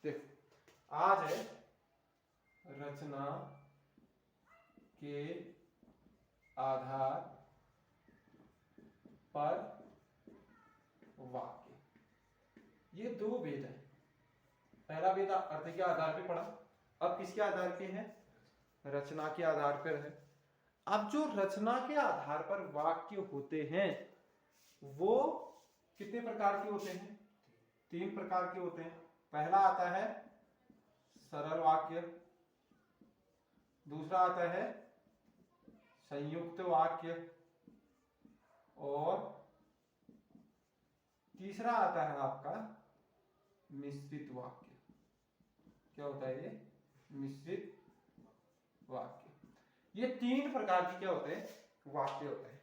देखो आज है रचना के आधार पर वाक्य। ये दो वेद है। पहला वेद अर्थ के आधार पे पढ़ा, अब किसके आधार पे है? रचना के आधार पर है। अब जो रचना के आधार पर वाक्य होते हैं वो कितने प्रकार के होते हैं? 3 प्रकार के होते हैं। पहला आता है सरल वाक्य, दूसरा आता है संयुक्त वाक्य और तीसरा आता है आपका मिश्रित वाक्य। क्या होता है ये? मिश्रित वाक्य। ये 3 प्रकार के क्या होते हैं? वाक्य होते हैं।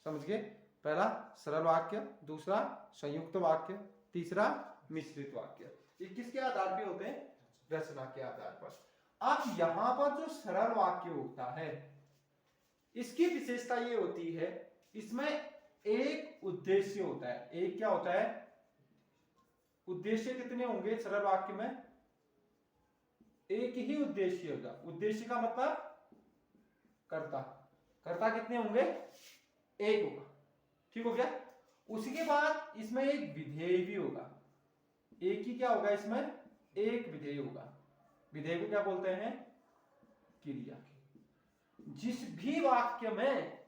समझ गए? पहला सरल वाक्य, दूसरा संयुक्त वाक्य, तीसरा मिश्रित वाक्य। ये किसके आधार पे होते हैं? रचना के आधार पर। अब यहां पर जो सरल वाक्य होता है इसकी विशेषता ये होती है, इसमें एक उद्देश्य होता है। एक क्या होता है? उद्देश्य कितने होंगे सरल वाक्य में? एक ही उद्देश्य होगा। उद्देश्य का मतलब कर्ता। कर्ता कितने होंगे? एक होगा। ठीक हो गया? उसके बाद इसमें एक विधेय भी होगा। एक ही क्या होगा इसमें? एक विधेय होगा। विधेय को क्या बोलते हैं? क्रिया। जिस भी वाक्य में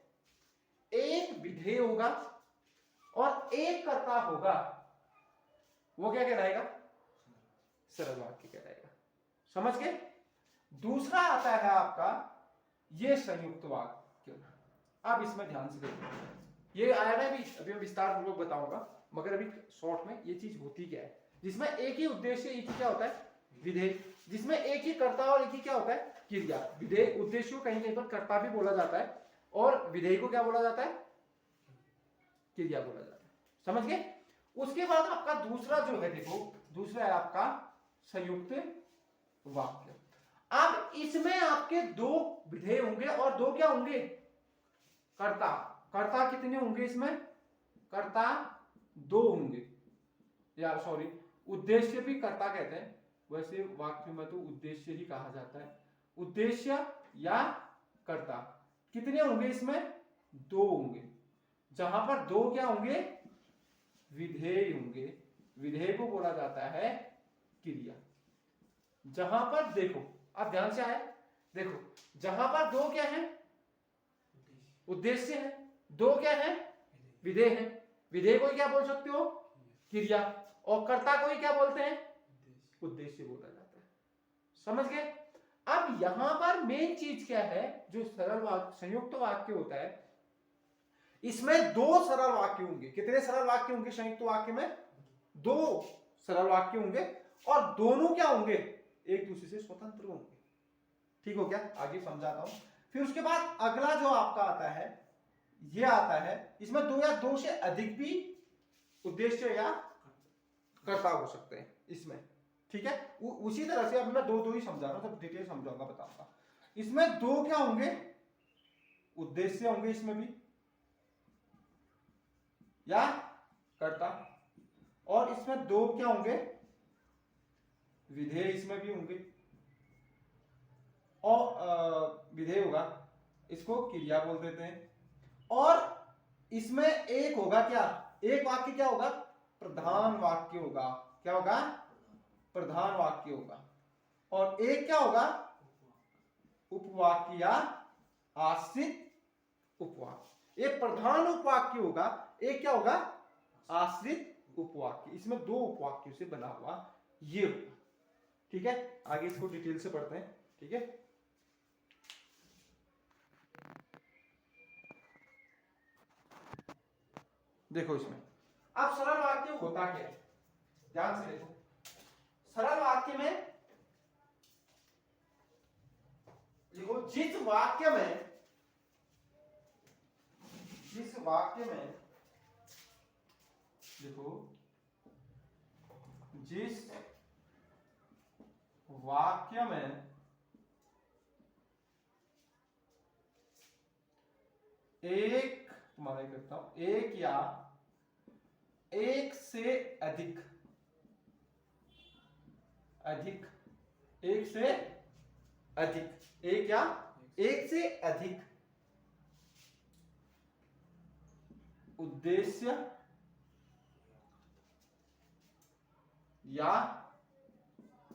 एक विधेय होगा और एक कर्ता होगा वो क्या कहलाएगा? सरल वाक्य कहलाएगा। समझ गए? दूसरा आता है आपका ये संयुक्त वाक्य। अब इसमें ध्यान से देखो, ये आया ना अभी मैं विस्तार पूर्वक बताऊंगा, मगर अभी शॉर्ट में ये चीज होती क्या है, जिसमें एक ही उद्देश्य, एक ही क्या होता है? विधेय। जिसमें एक ही कर्ता और एक ही क्या होता है? क्रिया। विधेय उद्देश्य को कहीं कहीं पर कर्ता भी बोला जाता है और विधेय को क्या बोला जाता है? क्रिया बोला जाता है। समझ गए? उसके बाद आपका दूसरा जो है, देखो दूसरा है आपका संयुक्त वाक्य। अब इसमें आपके 2 विधेय होंगे और 2 क्या होंगे? कर्ता। कर्ता कितने होंगे इसमें? कर्ता 2 होंगे। यार सॉरी, उद्देश्य भी कर्ता कहते हैं, वैसे वाक्य में तो उद्देश्य ही कहा जाता है। उद्देश्य या कर्ता कितने होंगे इसमें? 2 होंगे। जहां पर 2 क्या होंगे? विधेय होंगे। विधेय को बोला जाता है क्रिया। जहां पर देखो, अब ध्यान से आए, देखो जहां पर 2 क्या है? उद्देश्य है। 2 क्या है? विधेय है। विधेय को क्या बोल सकते हो? क्रिया। और कर्ता को ही क्या बोलते हैं? उद्देश्य बोला जाता है। समझ गए? अब यहां पर मेन चीज क्या है? जो सरल वाक्य संयुक्त वाक्य होता है इसमें 2 सरल वाक्य होंगे। कितने सरल वाक्य होंगे संयुक्त वाक्य में? 2 सरल वाक्य होंगे और दोनों क्या होंगे? एक दूसरे से स्वतंत्र होंगे। ठीक हो गया? आगे समझाता हूं। फिर उसके बाद अगला जो आपका आता है ये आता है, इसमें 2 या 2 से अधिक भी उद्देश्य या कर्ता हो सकते हैं इसमें। ठीक है? उसी तरह से अब मैं 2 ही समझा रहा हूं, सब डिटेल समझाऊंगा, बताऊंगा। इसमें 2 क्या होंगे? उद्देश्य होंगे इसमें भी या कर्ता, और इसमें 2 क्या होंगे? विधेय इसमें भी होंगे। और विधेय होगा, इसको क्रिया बोल देते हैं। और इसमें एक होगा क्या? एक वाक्य क्या होगा? प्रधान वाक्य होगा। क्या होगा? प्रधान वाक्य होगा। और एक क्या होगा? उपवाक्य या आश्रित उपवाक्य। एक प्रधान उपवाक्य होगा, एक क्या होगा? आश्रित उपवाक्य। इसमें 2 उपवाक्यों से बना हुआ ये होगा। ठीक है? आगे इसको डिटेल से पढ़ते हैं। ठीक है? देखो इसमें अब सरल वाक्य होता क्या है, ध्यान से देखो। सरल वाक्य में देखो जिस वाक्य में देखो जिस वाक्य में एक, तुम्हारा करता हूं, एक या एक से अधिक अधिक, एक से अधिक, एक या एक से अधिक उद्देश्य या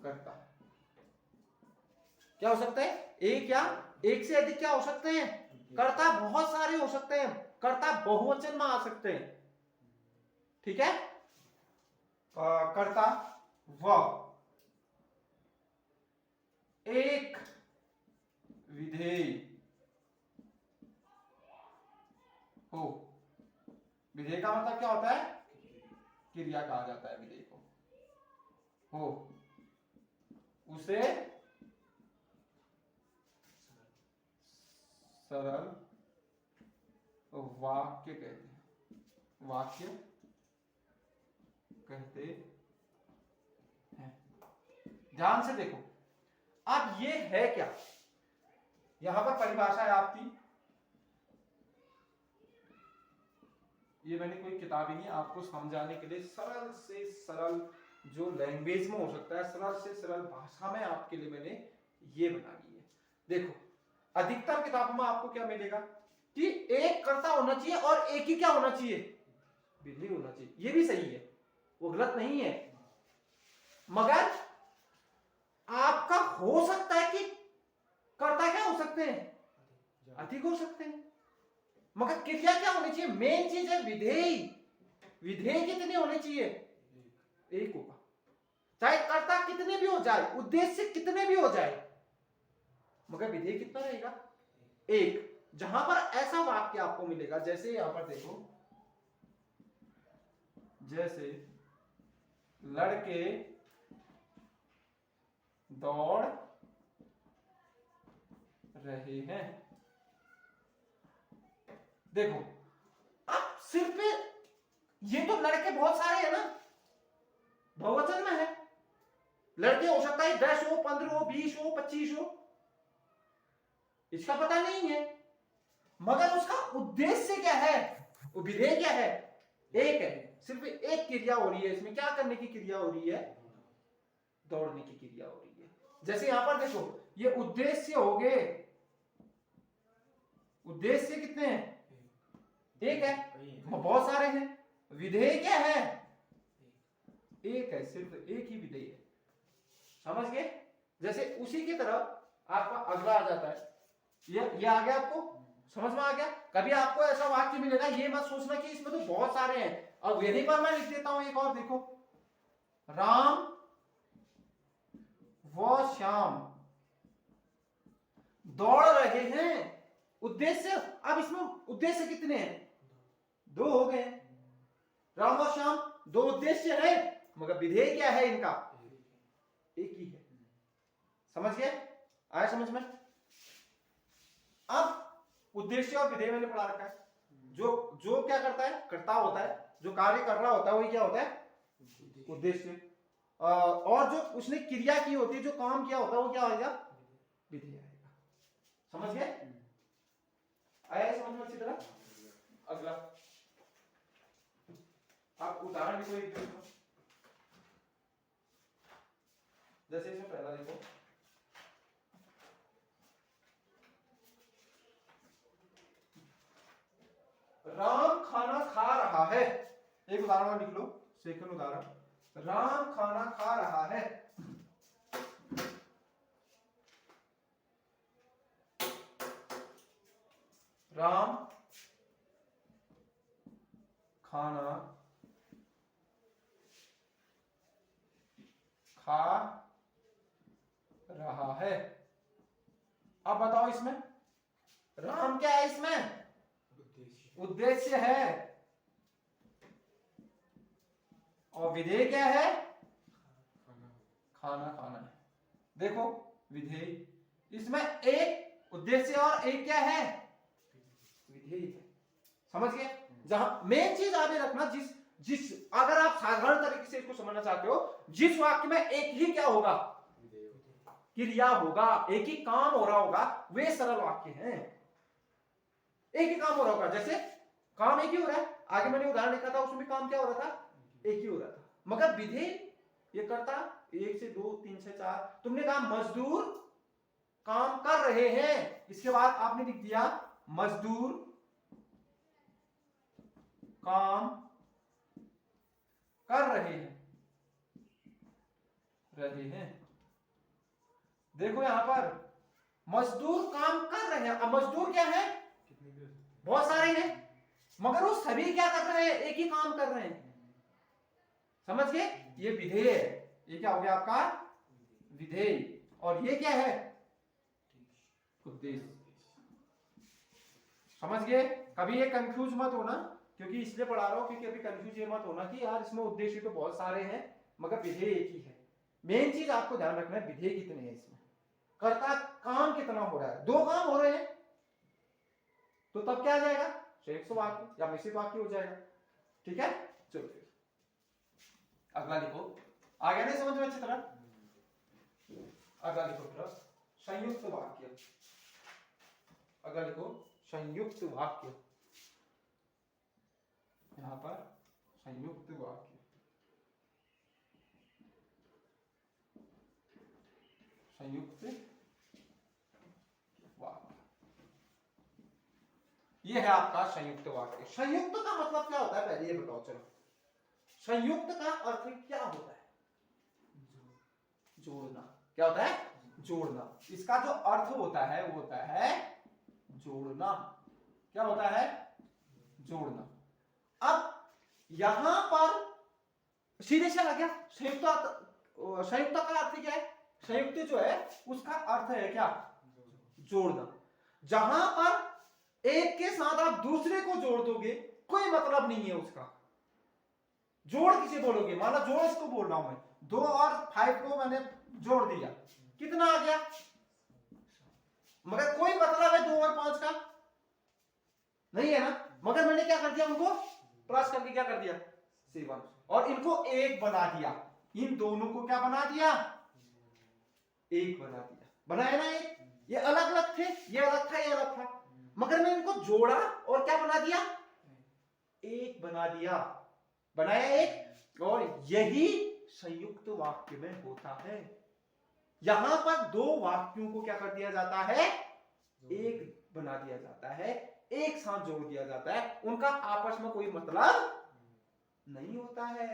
कर्ता। क्या हो सकता है? एक या एक से अधिक क्या हो सकते हैं? कर्ता बहुत सारे हो सकते हैं, कर्ता बहुवचन में आ सकते हैं। ठीक है, कर्ता वह एक विधेय हो। विधेय का मतलब क्या होता है? क्रिया कहा जाता है विधेय को। हो उसे सरल वाक्य कहते हैं, वाक्य कहते हैं। ध्यान से देखो, अब ये है क्या? यहां पर परिभाषा है आपकी, ये मैंने कोई किताब ही नहीं, आपको समझाने के लिए सरल से सरल जो लैंग्वेज में हो सकता है, सरल से सरल भाषा में आपके लिए मैंने ये बना दी है। देखो, अधिकतर किताबों में आपको क्या मिलेगा कि एक कर्ता होना चाहिए और एक ही क्या होना चाहिए? विधेय होना चाहिए। ये भी सही है, वो गलत नहीं है, मगर आपका हो सकता है कि कर्ता क्या हो सकते हैं? अधिक हो सकते हैं, मगर क्रिया क्या होनी चाहिए? मेन चीज है विधेय। विधेय कितने होने चाहिए? एक होगा, चाहे कर्ता कितने भी हो जाए, उद्देश्य कितने भी हो जाए, मगर विधेय कितना रहेगा? एक। जहां पर ऐसा वाक्य आपको मिलेगा, जैसे यहां पर देखो, जैसे लड़के दौड़ रहे हैं। देखो, अब सिर्फ ये तो लड़के बहुत सारे हैं ना, बहुवचन में है। लड़के हो सकता है 10 हो, 15 हो, 20 हो, 25 हो, इसका पता नहीं है, मगर उसका उद्देश्य क्या है? वो विधेय क्या है? एक है। सिर्फ एक क्रिया हो रही है इसमें। क्या करने की क्रिया हो रही है? दौड़ने की क्रिया हो रही है। जैसे यहां पर देखो, ये उद्देश्य हो गए, उद्देश्य कितने हैं? एक है, बहुत सारे हैं। विधेय क्या है? एक है, सिर्फ एक ही विधेय है। समझ गए? जैसे उसी की तरफ आपका अगला आ जाता है, ये आ गया, आपको समझ में आ गया? कभी आपको ऐसा वाक्य मिलेगा, ये मत सोचना कि इसमें तो बहुत सारे हैं। अब यहीं पर मैं लिख देता हूं एक और, देखो, राम व श्याम दौड़ रहे हैं। उद्देश्य, अब इसमें उद्देश्य कितने हैं? दो हो गए। राम और श्याम दो उद्देश्य है, मगर विधेय क्या है इनका? एक ही है। समझ गए? आया समझ में? अब उद्देश्य और विधेय मैंने पढ़ा रखा है। जो क्या करता है? कर्ता होता है, जो कार्य कर रहा होता है वही क्या होता है? उद्देश्य। और जो उसने क्रिया की होती है, जो काम किया होता है, वो क्या आएगा? विधेय आएगा। समझ गए? आया समझ में अच्छी तरह? अगला आप उदाहरण भी कोई देखो, जैसे इसमें पहला देखो, राम खाना खा रहा है। एक उदाहरण लिख लो, सेकंड उदाहरण, राम खाना खा रहा है। राम खाना खा रहा है। अब बताओ, इसमें राम क्या है? इसमें उद्देश्य है, और विधेय क्या है? खाना खाना है। देखो, विधेय, इसमें एक उद्देश्य और एक क्या है? विधेय है। समझ गए? जहां मेन चीज आगे रखना, जिस अगर आप साधारण तरीके से इसको समझना चाहते हो, जिस वाक्य में एक ही क्या होगा? क्रिया होगा, एक ही काम हो रहा होगा, वे सरल वाक्य हैं। एक ही काम हो रहा होगा, जैसे काम एक ही हो रहा है, आगे मैंने उदाहरण लिखा था, उसमें काम क्या हो रहा था? एक ही हो रहा था, मगर विधेय ये कर्ता, 1 से 2 3 से 4। तुमने कहा मजदूर काम कर रहे हैं, इसके बाद आपने लिख दिया मजदूर काम कर रहे हैं। देखो यहां पर मजदूर काम कर रहे हैं। अब मजदूर क्या है, बहुत सारे हैं, मगर वो सभी क्या कर रहे हैं, एक ही काम कर रहे हैं। समझ गए, ये विधेय है, ये क्या हो गया आपका विधेय, और ये क्या है उद्देश्य। समझ गए, कभी ये कंफ्यूज मत होना, क्योंकि इसलिए पढ़ा रहा हूं क्योंकि अभी कंफ्यूज ये मत होना कि यार इसमें उद्देश्य तो बहुत सारे हैं मगर विधेय एक ही है। मेन चीज आपको ध्यान रखना है विधेय कितने हैं इसमें, कर्ता काम कितना हो रहा है, 2 काम हो रहे हैं, तो तब क्या आ जाएगा संयुक्त वाक्य या मिश्रित वाक्य हो जाएगा। ठीक है, चलो फिर अगला लिखो। आ गया नहीं समझ में अच्छी तरह? अगला लिखो फिर संयुक्त वाक्य। अगला लिखो संयुक्त वाक्य, यहां पर संयुक्त वाक्य। संयुक्त वाक्य ये है आपका संयुक्त वाक्य। संयुक्त का मतलब क्या होता है पहले ये बताओ। चलो, संयुक्त का अर्थ क्या होता है? जोड़ना। क्या होता है? जोड़ना। इसका जो अर्थ होता है वो होता है जोड़ना। क्या होता है? जोड़ना। अब यहां पर सीधे से आ गया संयुक्त। संयुक्त का अर्थ क्या है? संयुक्त जो है उसका अर्थ है क्या? जोड़ना। जहां पर एक के साथ आप दूसरे को जोड़ दोगे कोई मतलब नहीं है उसका। जोड़ किसे बोलोगे? माना जोड़ इसको बोल रहा हूं मैं, 2 और 5 को मैंने जोड़ दिया, कितना आ गया? मगर कोई मतलब है 2 और 5 का नहीं है ना, मगर मैंने क्या कर दिया, उनको प्लस करके क्या कर दिया 7, और इनको एक बना दिया। इन दोनों को क्या बना दिया? एक बना दिया। बनाया ना एक? ये अलग अलग थे, ये अलग था, ये अलग था, मगर मैं इनको जोड़ा और क्या बना दिया? एक बना दिया। बनाया एक, और यही संयुक्त वाक्य में होता है। यहां पर 2 वाक्यों को क्या कर दिया जाता है? एक बना दिया जाता है, एक साथ जोड़ दिया जाता है, उनका आपस में कोई मतलब नहीं होता है।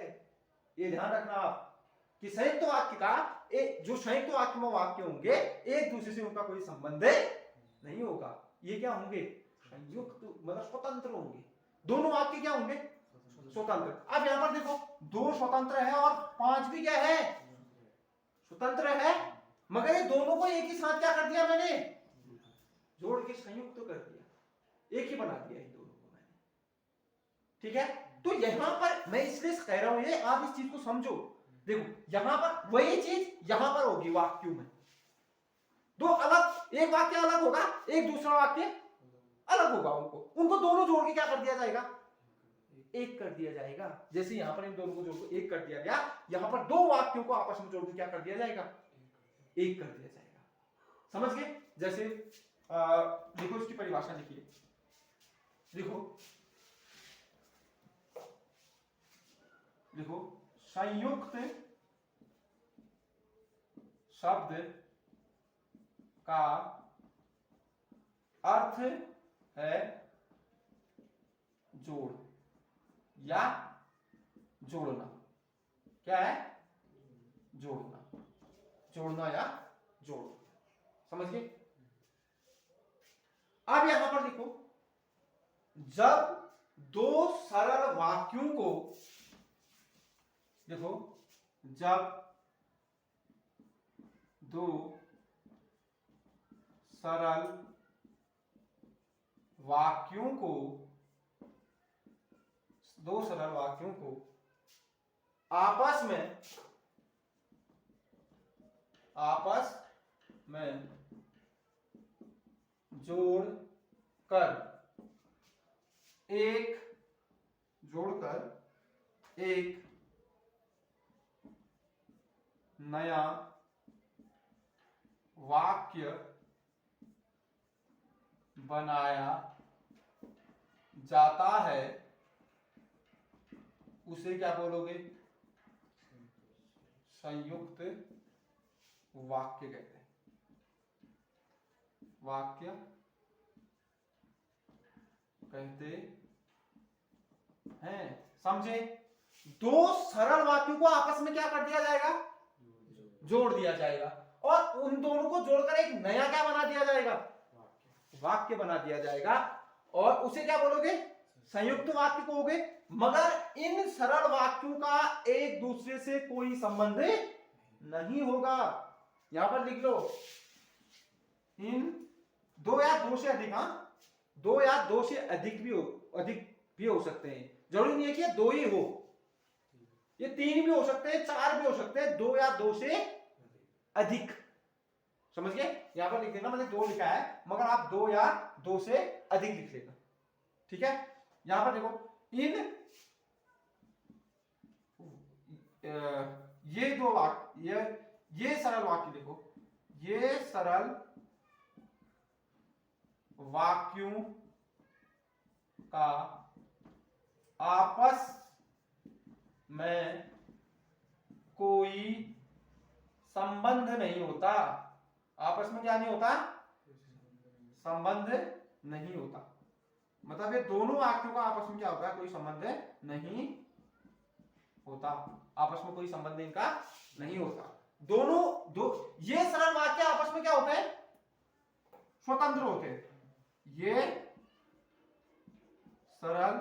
ये ध्यान रखना आप कि संयुक्त वाक्य का जो संयुक्त वाक्य में वाक्य होंगे एक दूसरे से उनका कोई संबंध नहीं होगा। ये क्या होंगे? संयुक्त, मतलब स्वतंत्र होंगे। दोनों वाक्य क्या होंगे? स्वतंत्र। अब यहां पर देखो 2 स्वतंत्र है और 5 भी क्या है? स्वतंत्र है, मगर ये दोनों को एक ही साथ क्या कर दिया मैंने? जोड़ के संयुक्त कर दिया, एक ही बना दिया इन दोनों को मैंने। ठीक है, तो यहां पर मैं इसलिए कह रहा हूं ये, आप इस चीज को समझो। देखो यहां पर वही चीज यहां पर होगी वाक्यों में, 2 अलग, एक वाक्य अलग होगा, एक दूसरा वाक्य अलग होगा, उनको दोनों जोड़ के क्या कर दिया जाएगा? एक कर दिया जाएगा। जैसे यहां पर इन दोनों को जोड़ के एक कर दिया गया, यहां पर 2 वाक्यों को आपस में जोड़ के क्या कर दिया जाएगा? एक कर दिया जाएगा। समझ गए? जैसे देखो इसकी परिभाषा लिखिए। देखो संयुक्त शब्द का अर्थ है जोड़ या जोड़ना। क्या है? जोड़ना, जोड़ना या जोड़। समझ गए? अब यहां पर देखो, जब 2 सरल वाक्यों को, देखो जब 2 सरल वाक्यों को, 2 सरल वाक्यों को आपस में जोड़कर एक नया वाक्य बनाया जाता है, उसे क्या बोलोगे? संयुक्त वाक्य कहते हैं। वाक्य कहते हैं। समझे? दो सरल वाक्यों को आपस में क्या कर दिया जाएगा? जोड़ दिया जाएगा, और उन दोनों को जोड़कर एक नया क्या बना दिया जाएगा? वाक्य बना दिया जाएगा, और उसे क्या बोलोगे? संयुक्त वाक्य कहोगे। मगर इन सरल वाक्यों का एक दूसरे से कोई संबंध नहीं होगा। यहां पर लिख लो, इन दो या दो से अधिक, दो या दो से अधिक भी हो सकते हैं। जरूरी नहीं है कि दो ही हो, ये तीन भी हो सकते हैं, चार भी हो सकते हैं, दो या दो से अधिक। समझ गए? यहां पर लिख देना, मैंने दो लिखा है, मगर आप दो या दो से अधिक लिख लेना। ठीक है? यहां पर देखो, इन ये दो वाक्य, ये सरल वाक्य देखो, ये सरल वाक्यों का आपस में कोई संबंध नहीं होता। आपस में क्या नहीं होता? संबंध नहीं होता। मतलब ये दोनों वाक्यों का आपस में क्या होता है? कोई संबंध नहीं होता। आपस में कोई संबंध इनका नहीं होता। दोनों ये सरल वाक्य आपस में क्या होते हैं? स्वतंत्र होते हैं। ये सरल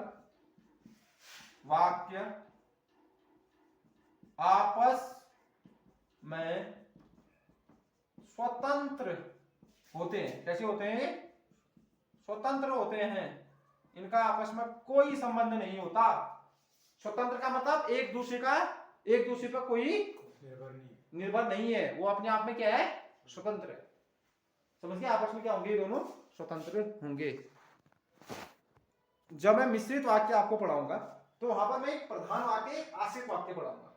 वाक्य आपस में स्वतंत्र होते हैं। कैसे होते हैं? स्वतंत्र होते हैं। इनका आपस में कोई संबंध नहीं होता। स्वतंत्र का मतलब एक दूसरे पर कोई निर्भर नहीं है। वो अपने आप में क्या है? स्वतंत्र है। समझ गए? आपस में क्या होंगे? दोनों स्वतंत्र होंगे। जब मैं मिश्रित वाक्य आपको पढ़ाऊंगा तो वहां पर मैं एक प्रधान वाक्य, आश्रित वाक्य पढ़ाऊंगा,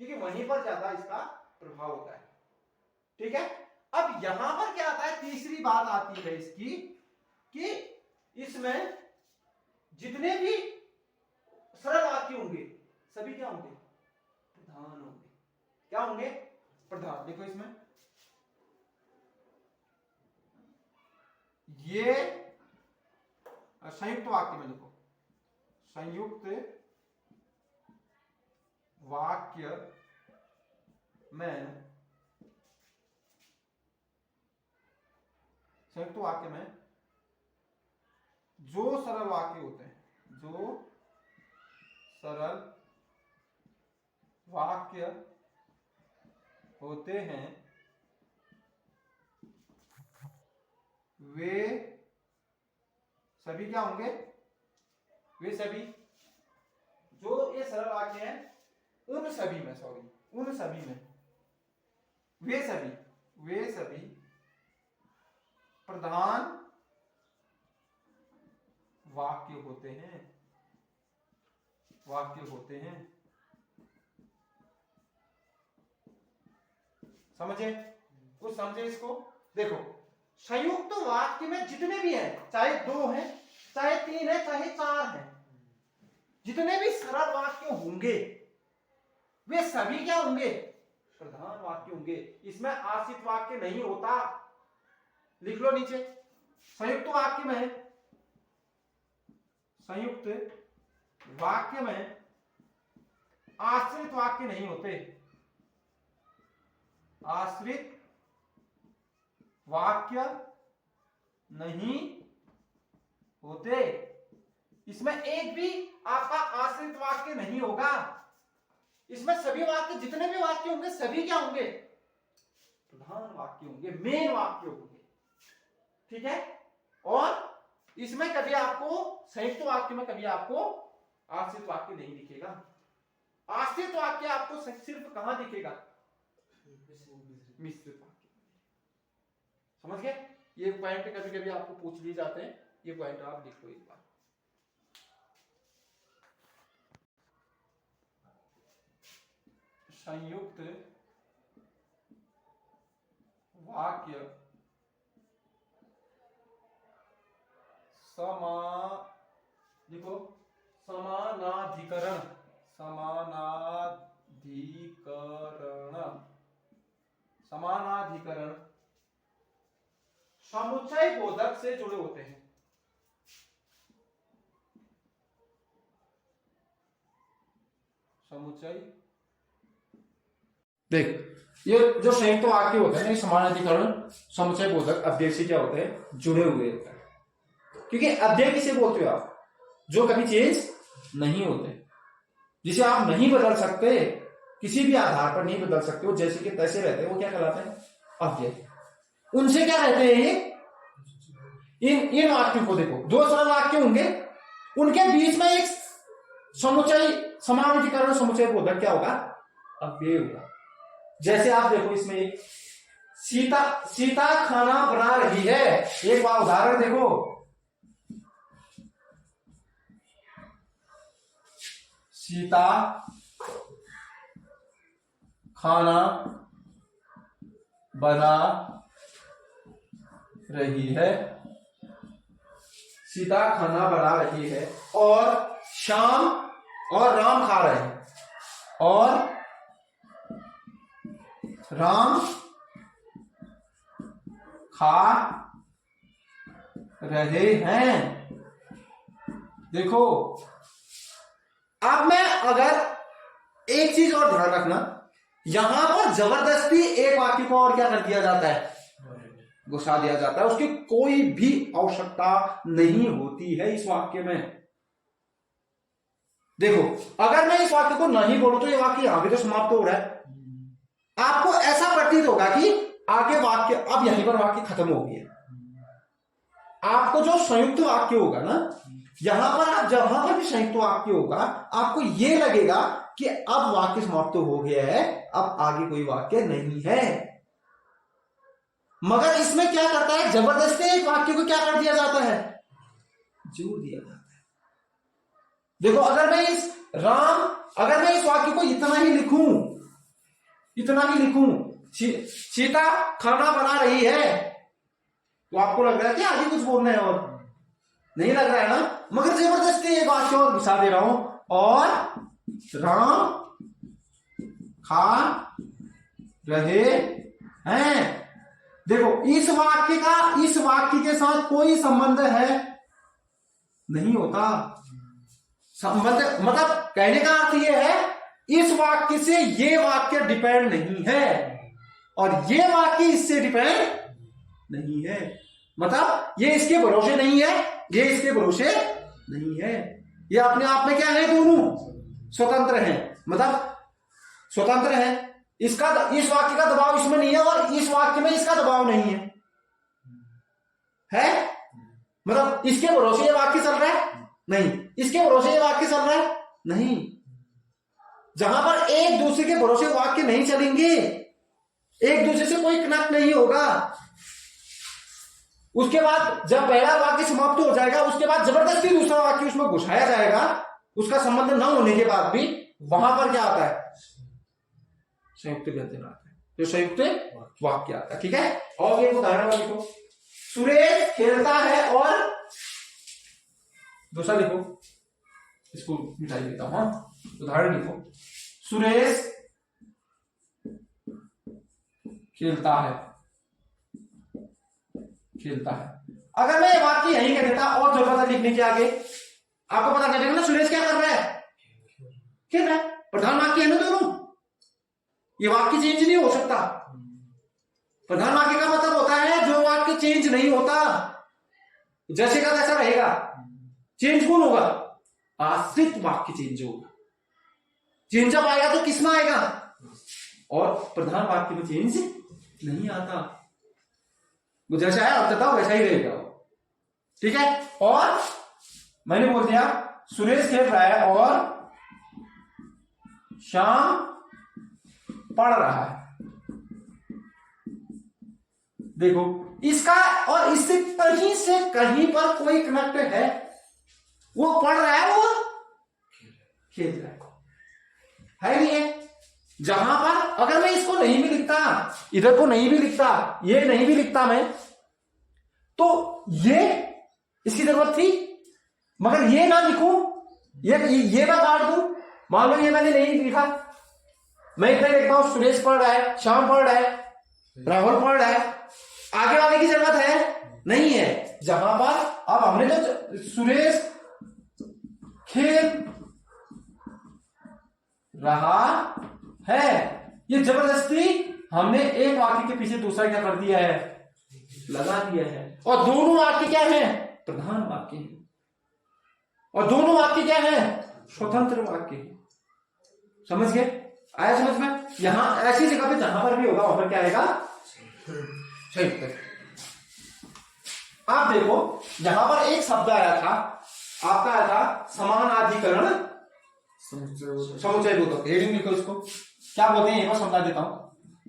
क्योंकि वहीं पर ज्यादा इसका प्रभाव होता है। ठीक है? अब यहां पर क्या आता है? तीसरी बात आती है इसकी कि इसमें जितने भी सरल वाक्य होंगे सभी क्या होंगे? प्रधान होंगे। क्या होंगे? प्रधान। देखो इसमें ये संयुक्त वाक्य में, देखो संयुक्त वाक्य में, संयुक्त वाक्य में जो सरल वाक्य होते हैं, जो सरल वाक्य होते हैं, वे सभी क्या होंगे? वे सभी, जो ये सरल वाक्य है उन सभी में, उन सभी में वे सभी प्रधान वाक्य होते हैं। समझे? कुछ समझे इसको? देखो, संयुक्त वाक्य में जितने भी हैं, चाहे दो हैं, चाहे तीन है, चाहे चार है, जितने भी सरल वाक्य होंगे वे सभी क्या होंगे? प्रधान वाक्य होंगे। इसमें आश्रित वाक्य नहीं होता। लिख लो नीचे, संयुक्त वाक्य में आश्रित वाक्य नहीं होते। आश्रित वाक्य नहीं होते। इसमें एक भी आपका आश्रित वाक्य नहीं होगा। इसमें सभी वाक्य, जितने भी वाक्य होंगे सभी क्या होंगे? प्रधान वाक्य होंगे, मेन वाक्य होंगे। ठीक है? और इसमें कभी आपको, संयुक्त वाक्य में कभी आपको आश्रित वाक्य नहीं दिखेगा। आश्रित वाक्य आपको सिर्फ कहां दिखेगा? मिश्रित वाक्य। समझ गए? ये पॉइंट कभी कभी आपको पूछ लिए जाते हैं, ये पॉइंट आप लिखो एक बार। संयुक्त वाक्य देखो, समानाधिकरण समानाधिकरण समुच्चय बोधक से जुड़े होते हैं। समुच्चय देख, ये जो संयुक्त वाक्य होते हैं समानाधिकरण समुच्चय बोधक अध्यय से क्या होते हैं, जुड़े हुए होते हैं। क्योंकि अध्यय किसे बोलते हो आप, जो कभी चेंज नहीं होते, जिसे आप नहीं बदल सकते, किसी भी आधार पर नहीं बदल सकते, वो जैसे कि तैसे रहते हैं, वो क्या कहलाते हैं, अध्यय। उनसे क्या रहते हैं, इन वाक्यों को देखो, दो सरल वाक्य होंगे, उनके बीच में एक समुच्चय समानाधिकरण समुच्चय बोधक क्या होगा, अव्यय होगा। जैसे आप देखो इसमें एक सीता खाना बना रही है, एक बार उदाहरण देखो, सीता खाना बना रही है, सीता खाना बना रही है, और श्याम और राम खा रहे हैं, और राम खा रहे हैं। देखो, अब मैं अगर एक चीज और ध्यान रखना, यहां पर जबरदस्ती एक वाक्य को और क्या कर दिया जाता है, घुसा दिया जाता है, उसकी कोई भी आवश्यकता नहीं होती है इस वाक्य में। देखो, अगर मैं इस वाक्य को नहीं बोलूं तो ये वाक्य यहां भी तो समाप्त हो रहा है, आपको ऐसा प्रतीत होगा कि आगे वाक्य, अब यहीं पर वाक्य खत्म हो गया। आपको जो संयुक्त वाक्य होगा ना, यहां पर आप जहां पर भी संयुक्त वाक्य होगा, आपको यह लगेगा कि अब वाक्य समाप्त हो गया है, अब आगे कोई वाक्य नहीं है। मगर इसमें क्या करता है, जबरदस्ती एक वाक्य को क्या कर दिया जाता है, जोड़ दिया जाता है। देखो, अगर मैं इस वाक्य को इतना ही लिखूं, सीता खाना बना रही है, तो आपको लग रहा है कि आगे कुछ बोलना है, और नहीं लग रहा है ना, मगर जबरदस्ती एक वाक्य और घुसा दे रहा हूं, और राम खा रहे हैं। देखो, इस वाक्य के साथ कोई संबंध है नहीं होता। संबंध मतलब कहने का अर्थ यह है, इस वाक्य से ये वाक्य डिपेंड नहीं है, और ये वाक्य इससे डिपेंड नहीं है। मतलब ये इसके भरोसे नहीं है, ये इसके भरोसे नहीं है, ये अपने आप में क्या है, दोनों स्वतंत्र हैं। मतलब स्वतंत्र है, इस वाक्य का दबाव इसमें नहीं है, और इस वाक्य में इसका दबाव नहीं है? मतलब इसके भरोसे ये वाक्य चल रहा है, नहीं, इसके भरोसे ये वाक्य चल रहा है, नहीं। जहां पर एक दूसरे के भरोसे वाक्य नहीं चलेंगे, एक दूसरे से कोई कनेक्ट नहीं होगा, उसके बाद जब पहला वाक्य समाप्त हो जाएगा, उसके बाद जबरदस्ती दूसरा वाक्य उसमें घुसाया जाएगा, उसका संबंध न होने के बाद भी, वहां पर क्या आता है, संयुक्त व्यंजन आता है, जो संयुक्त वाक्य आता है। ठीक है, और एक उदाहरण लिखो, सुरेश खेलता है, और दूसरा लिखो, इसको मिटाई देता हूं, उदाहरण लिखो, सुरेश खेलता है। अगर मैं ये वाक्य यहीं कह देता और जरूरत है लिखने के आगे, आपको पता चलेगा ना सुरेश क्या कर रहा है, खेल रहा है, प्रधान वाक्य है ना दोनों, ये वाक्य चेंज नहीं हो सकता। प्रधान वाक्य का मतलब होता है जो वाक्य चेंज नहीं होता, जैसे का तैसा रहेगा। चेंज कौन होगा, आश्रित वाक्य चेंज होगा। चेंज जब आएगा तो किसमें आएगा, और प्रधान वाक्य में चेंज नहीं आता, वो जैसा है अब तथा वैसा ही रहेगा। ठीक है, और मैंने बोल दिया सुरेश खेल रहा है और श्याम पढ़ रहा है। देखो, इसका और इससे कहीं से कहीं पर कोई कनेक्ट है, वो पढ़ रहा है, वो खेल रहा है नहीं है। जहां पर अगर मैं इसको नहीं भी लिखता, इधर को नहीं भी लिखता, ये नहीं भी लिखता मैं, तो ये इसकी जरूरत थी, मगर ये ना लिखूं, ये ना काट दूं। मान लो ये मैंने नहीं लिखा, मैं इतना लिखता हूं सुरेश पढ़ रहा है, श्याम पढ़ रहा है, राहुल पढ़ रहा है, आगे आने की जरूरत है नहीं है। जहां पर अब हमने तो सुरेश खेल रहा है, ये जबरदस्ती हमने एक वाक्य के पीछे दूसरा क्या कर दिया है, लगा दिया है। और दोनों वाक्य क्या है, प्रधान वाक्य है, और दोनों वाक्य क्या है, स्वतंत्र वाक्य है। समझ गए, आया समझ में। यहां ऐसी जगह पे जहां पर भी होगा वहां पर क्या आएगा, सही उत्तर। आप देखो यहां पर एक शब्द आया था, आपका आया था समानाधिकरण समुच्चय बोधक। हेडिंग लिखो इसको, क्या बोलते हैं, एक बार समझा देता हूं।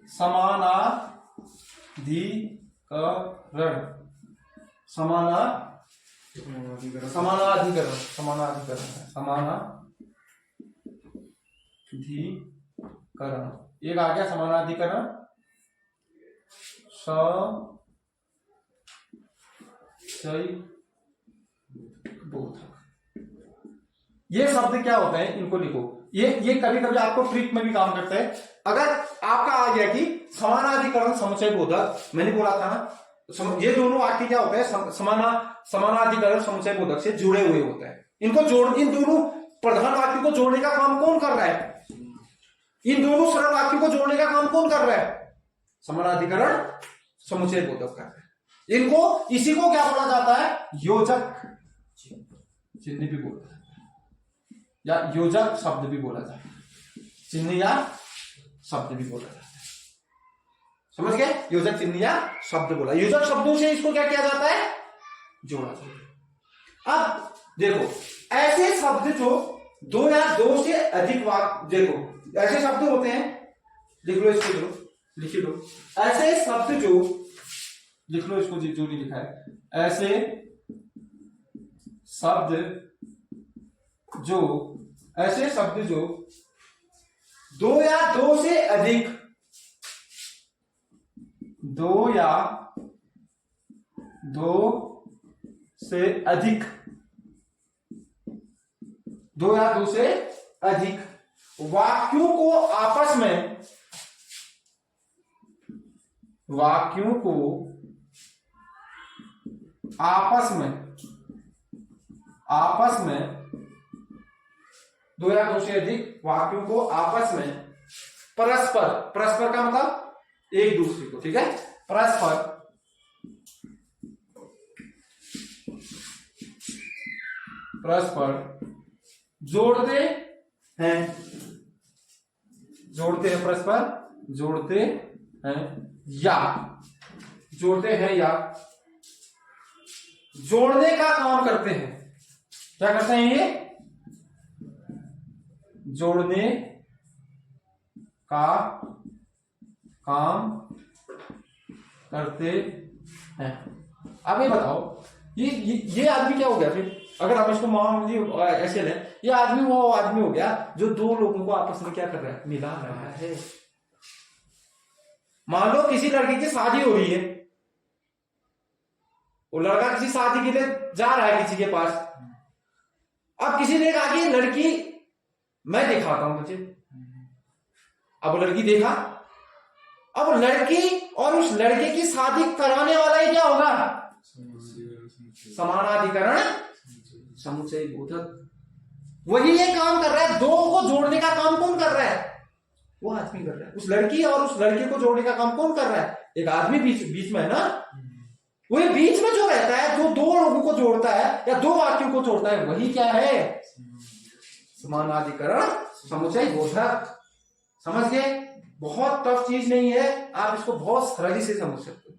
समानाधिकरण, समानाधिकरण, एक आ गया समानाधिकरण समुच्चय बोधक। ये शब्द क्या होते हैं, इनको लिखो। ये कभी कभी आपको ट्रिक में भी काम करता है। अगर आपका आ गया कि समानाधिकरण समुच्चय बोधक, मैंने बोला था ना, ये दोनों वाक्य क्या होते हैं, समानाधिकरण समुच्चय बोधक से जुड़े हुए होते हैं। इनको जोड़, इन दोनों प्रधान वाक्यों को जोड़ने का काम कौन कर रहा है, इन दोनों सरल वाक्यों को जोड़ने का काम कौन कर रहा है, समानाधिकरण समुच्चय बोधक कर रहा है। इनको, इसी को क्या बोला जाता है, योजक चिन्ह भी बोला जाता है, या योजक शब्द भी बोला जाता है, चिन्ह या शब्द भी बोला जाता है। समझ गए, योजक चिन्ह या शब्द बोला, योजक शब्दों से इसको क्या किया जाता है, जोड़ा जाता है। अब देखो ऐसे शब्द जो दो या दो से अधिक वाक्य, देखो ऐसे शब्द होते हैं, लिख लो इसको, लिख लो ऐसे शब्द जो, लिख लो इसको जो नहीं लिखा है, ऐसे शब्द जो, ऐसे शब्द जो दो या दो से अधिक, दो या दो से अधिक, दो या दो से अधिक वाक्यों को आपस में, वाक्यों को आपस में, आपस में, दो या दो से अधिक वाक्यों को आपस में परस्पर, परस्पर का मतलब एक दूसरे को, ठीक है, परस्पर परस्पर जोड़ते हैं, जोड़ते हैं, परस्पर जोड़ते हैं या, जोड़ते हैं या जोड़ने का काम करते हैं। क्या करते हैं ये, जोड़ने का काम करते हैं। अब ये बताओ, ये आदमी क्या हो गया फिर, अगर हम इसको मान लीजिए ऐसे लें, ये आदमी वो आदमी हो गया जो दो लोगों को आपस में क्या कर रहा है, मिला रहा है। मान लो किसी लड़की की शादी हो रही है, वो लड़का किसी शादी के लिए जा रहा है किसी के पास, अब किसी ने कहा कि लड़की मैं दिखाता हूं मुझे, अब लड़की देखा, अब लड़की और उस लड़के की शादी कराने वाला ही क्या होगा, समानाधिकरण समुच्चय बोधक। वही ये काम कर रहा है, दो को जोड़ने का काम कौन कर रहा है, वो आदमी कर रहा है। उस लड़की और उस लड़के को जोड़ने का काम कौन कर रहा है, एक आदमी बीच में है ना, वही बीच में जो रहता है, जो दो लोगों को जोड़ता है या दो वाक्यों को जोड़ता है, वही क्या है, समानाधिकरण समुच्चय बोधक। समझ गए, बहुत टफ चीज नहीं है, आप इसको बहुत सरली से समझ सकते हो।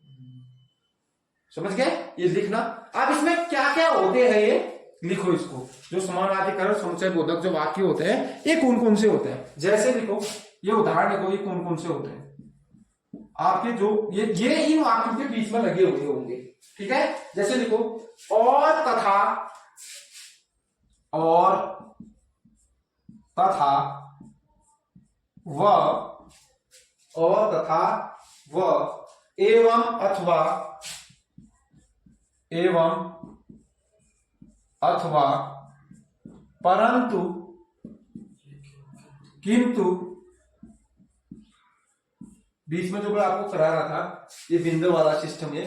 समझ गए, ये लिखना। अब इसमें क्या क्या होते हैं ये लिखो इसको, जो समानाधिकरण समुच्चय बोधक जो वाक्य होते हैं ये कौन कौन से होते हैं, जैसे लिखो ये उदाहरण लिखो, ये कौन कौन से होते हैं आपके, जो ये इन वाक्यों के बीच में लगे हुए होंगे, ठीक है। जैसे लिखो और तथा, और तथा व, और तथा व, एवं अथवा, एवं अथवा, परंतु, किंतु, बीच में जो मैं आपको करा रहा था, ये बिंदु वाला सिस्टम, ये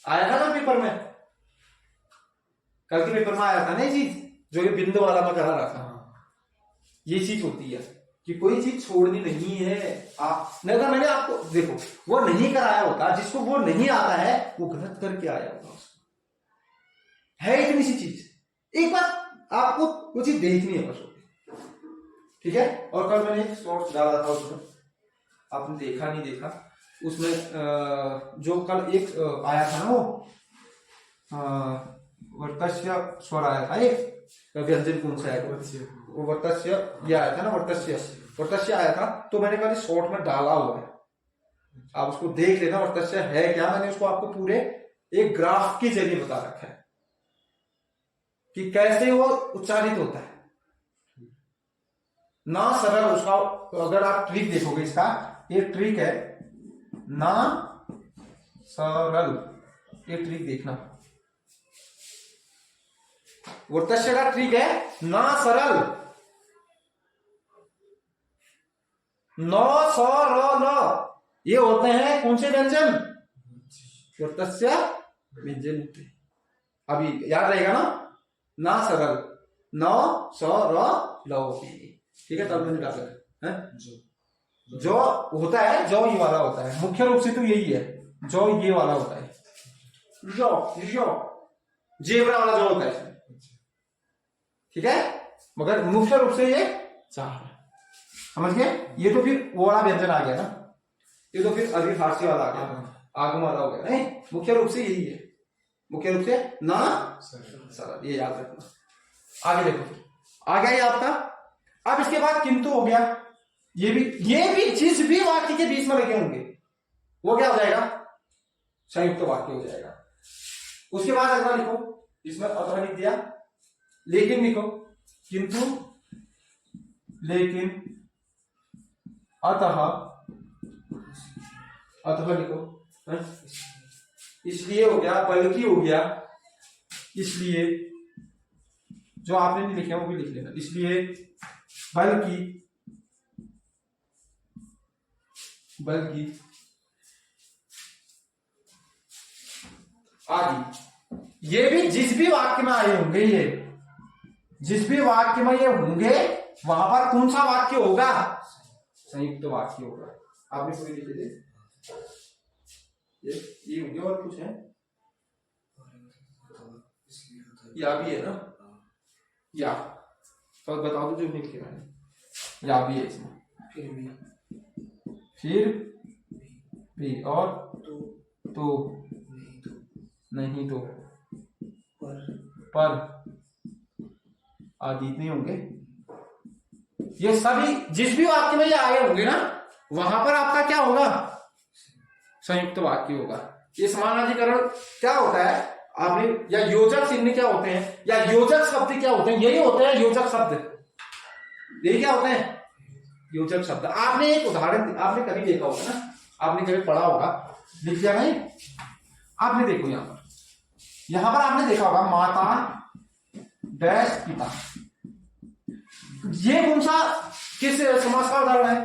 आया था ना पेपर में, कल के पेपर में आया था ना ये चीज, जो ये बिंदु वाला मैं करा रहा था। ये चीज होती है कि कोई चीज छोड़नी नहीं है। आप नहीं, अगर मैंने आपको देखो वो नहीं कराया होता, जिसको वो नहीं आता है वो गलत करके आया होगा, उसको है इतनी सी चीज। एक बार आपको वो चीज देखनी है बस, ठीक है। और कल मैंने एक शॉर्ट्स डाला था, उसमें आपने देखा नहीं देखा, उसमें जो कल एक आया था ना, वो वर्तस्य स्वर आया था, एक व्यंजन कौन सा है वो, वर्तस्य ये आया था ना, वर्तस्य आया था। तो मैंने कल शॉर्ट में डाला हुआ है, आप उसको देख लेना, वर्तस्य है क्या। मैंने उसको आपको पूरे एक ग्राफ के जरिए बता रखा है कि कैसे वो उच्चारित होता है। ना सरल उसका, अगर आप ट्रिक देखोगे इसका, ये ट्रिक है ना सरल, ये ट्रिक देखना, वर्तस्य का ट्रिक है ना सरल, न स र ल, ये होते हैं कौन से व्यंजन, वर्तस्य व्यंजन होते हैं। अभी याद रहेगा ना सरल, न स र ल होते हैं, ठीक है। तब मैंने कहा है जो होता है, जो ये वाला होता है, मुख्य रूप से तो यही है, जो ये वाला होता है, जो जेबरा वाला जो होता है, ठीक है। मगर मुख्य रूप से ये चार है, समझ गए। ये तो फिर वो वाला व्यंजन आ गया ना, ये तो फिर अभी फारसी वाला आ गया, आगम वाला हो गया। नहीं, मुख्य रूप से यही है, मुख्य रूप से ना सरल, ये याद रखना। आगे देखो, आ गया ये आपका। अब इसके बाद किंतु हो गया, ये भी जिस भी वाक्य के बीच में लगे होंगे वो क्या हो जाएगा, संयुक्त वाक्य हो जाएगा। उसके बाद अगला लिखो, इसमें अथवा लिख दिया, लेकिन लिखो, किंतु, लेकिन, अतः, अथवा लिखो, इसलिए हो गया, बल्कि हो गया, इसलिए, जो आपने नहीं लिखे वो भी लिख लेना, इसलिए, बल्कि, बल्कि, आदि। ये भी जिस भी वाक्य में आए होंगे, ये जिस भी वाक्य में ये होंगे, वहां पर कौन सा वाक्य होगा, संयुक्त वाक्य होगा। आपने कोई लिखे थे ये होंगे, और कुछ है, या भी है ना, या तो बताओ तो, जो नहीं लिखे मैंने, या भी है इसमें, फिर भी, और तो नहीं तो, पर आदि नहीं होंगे। ये सभी जिस भी वाक्य में ये आए होंगे ना, वहां पर आपका क्या होगा, संयुक्त वाक्य होगा। ये समानाधिकरण क्या होता है आपने, या योजक चिन्ह क्या होते हैं, या योजक शब्द क्या होते हैं, यही होते हैं योजक शब्द, यही क्या होते हैं, योजक शब्द। आपने एक उदाहरण आपने कभी देखा होगा ना, आपने कभी पढ़ा होगा, लिख दिया नहीं आपने, देखो यहां पर आपने देखा होगा, माता डैश पिता, ये कौन सा किस समास का उदाहरण है,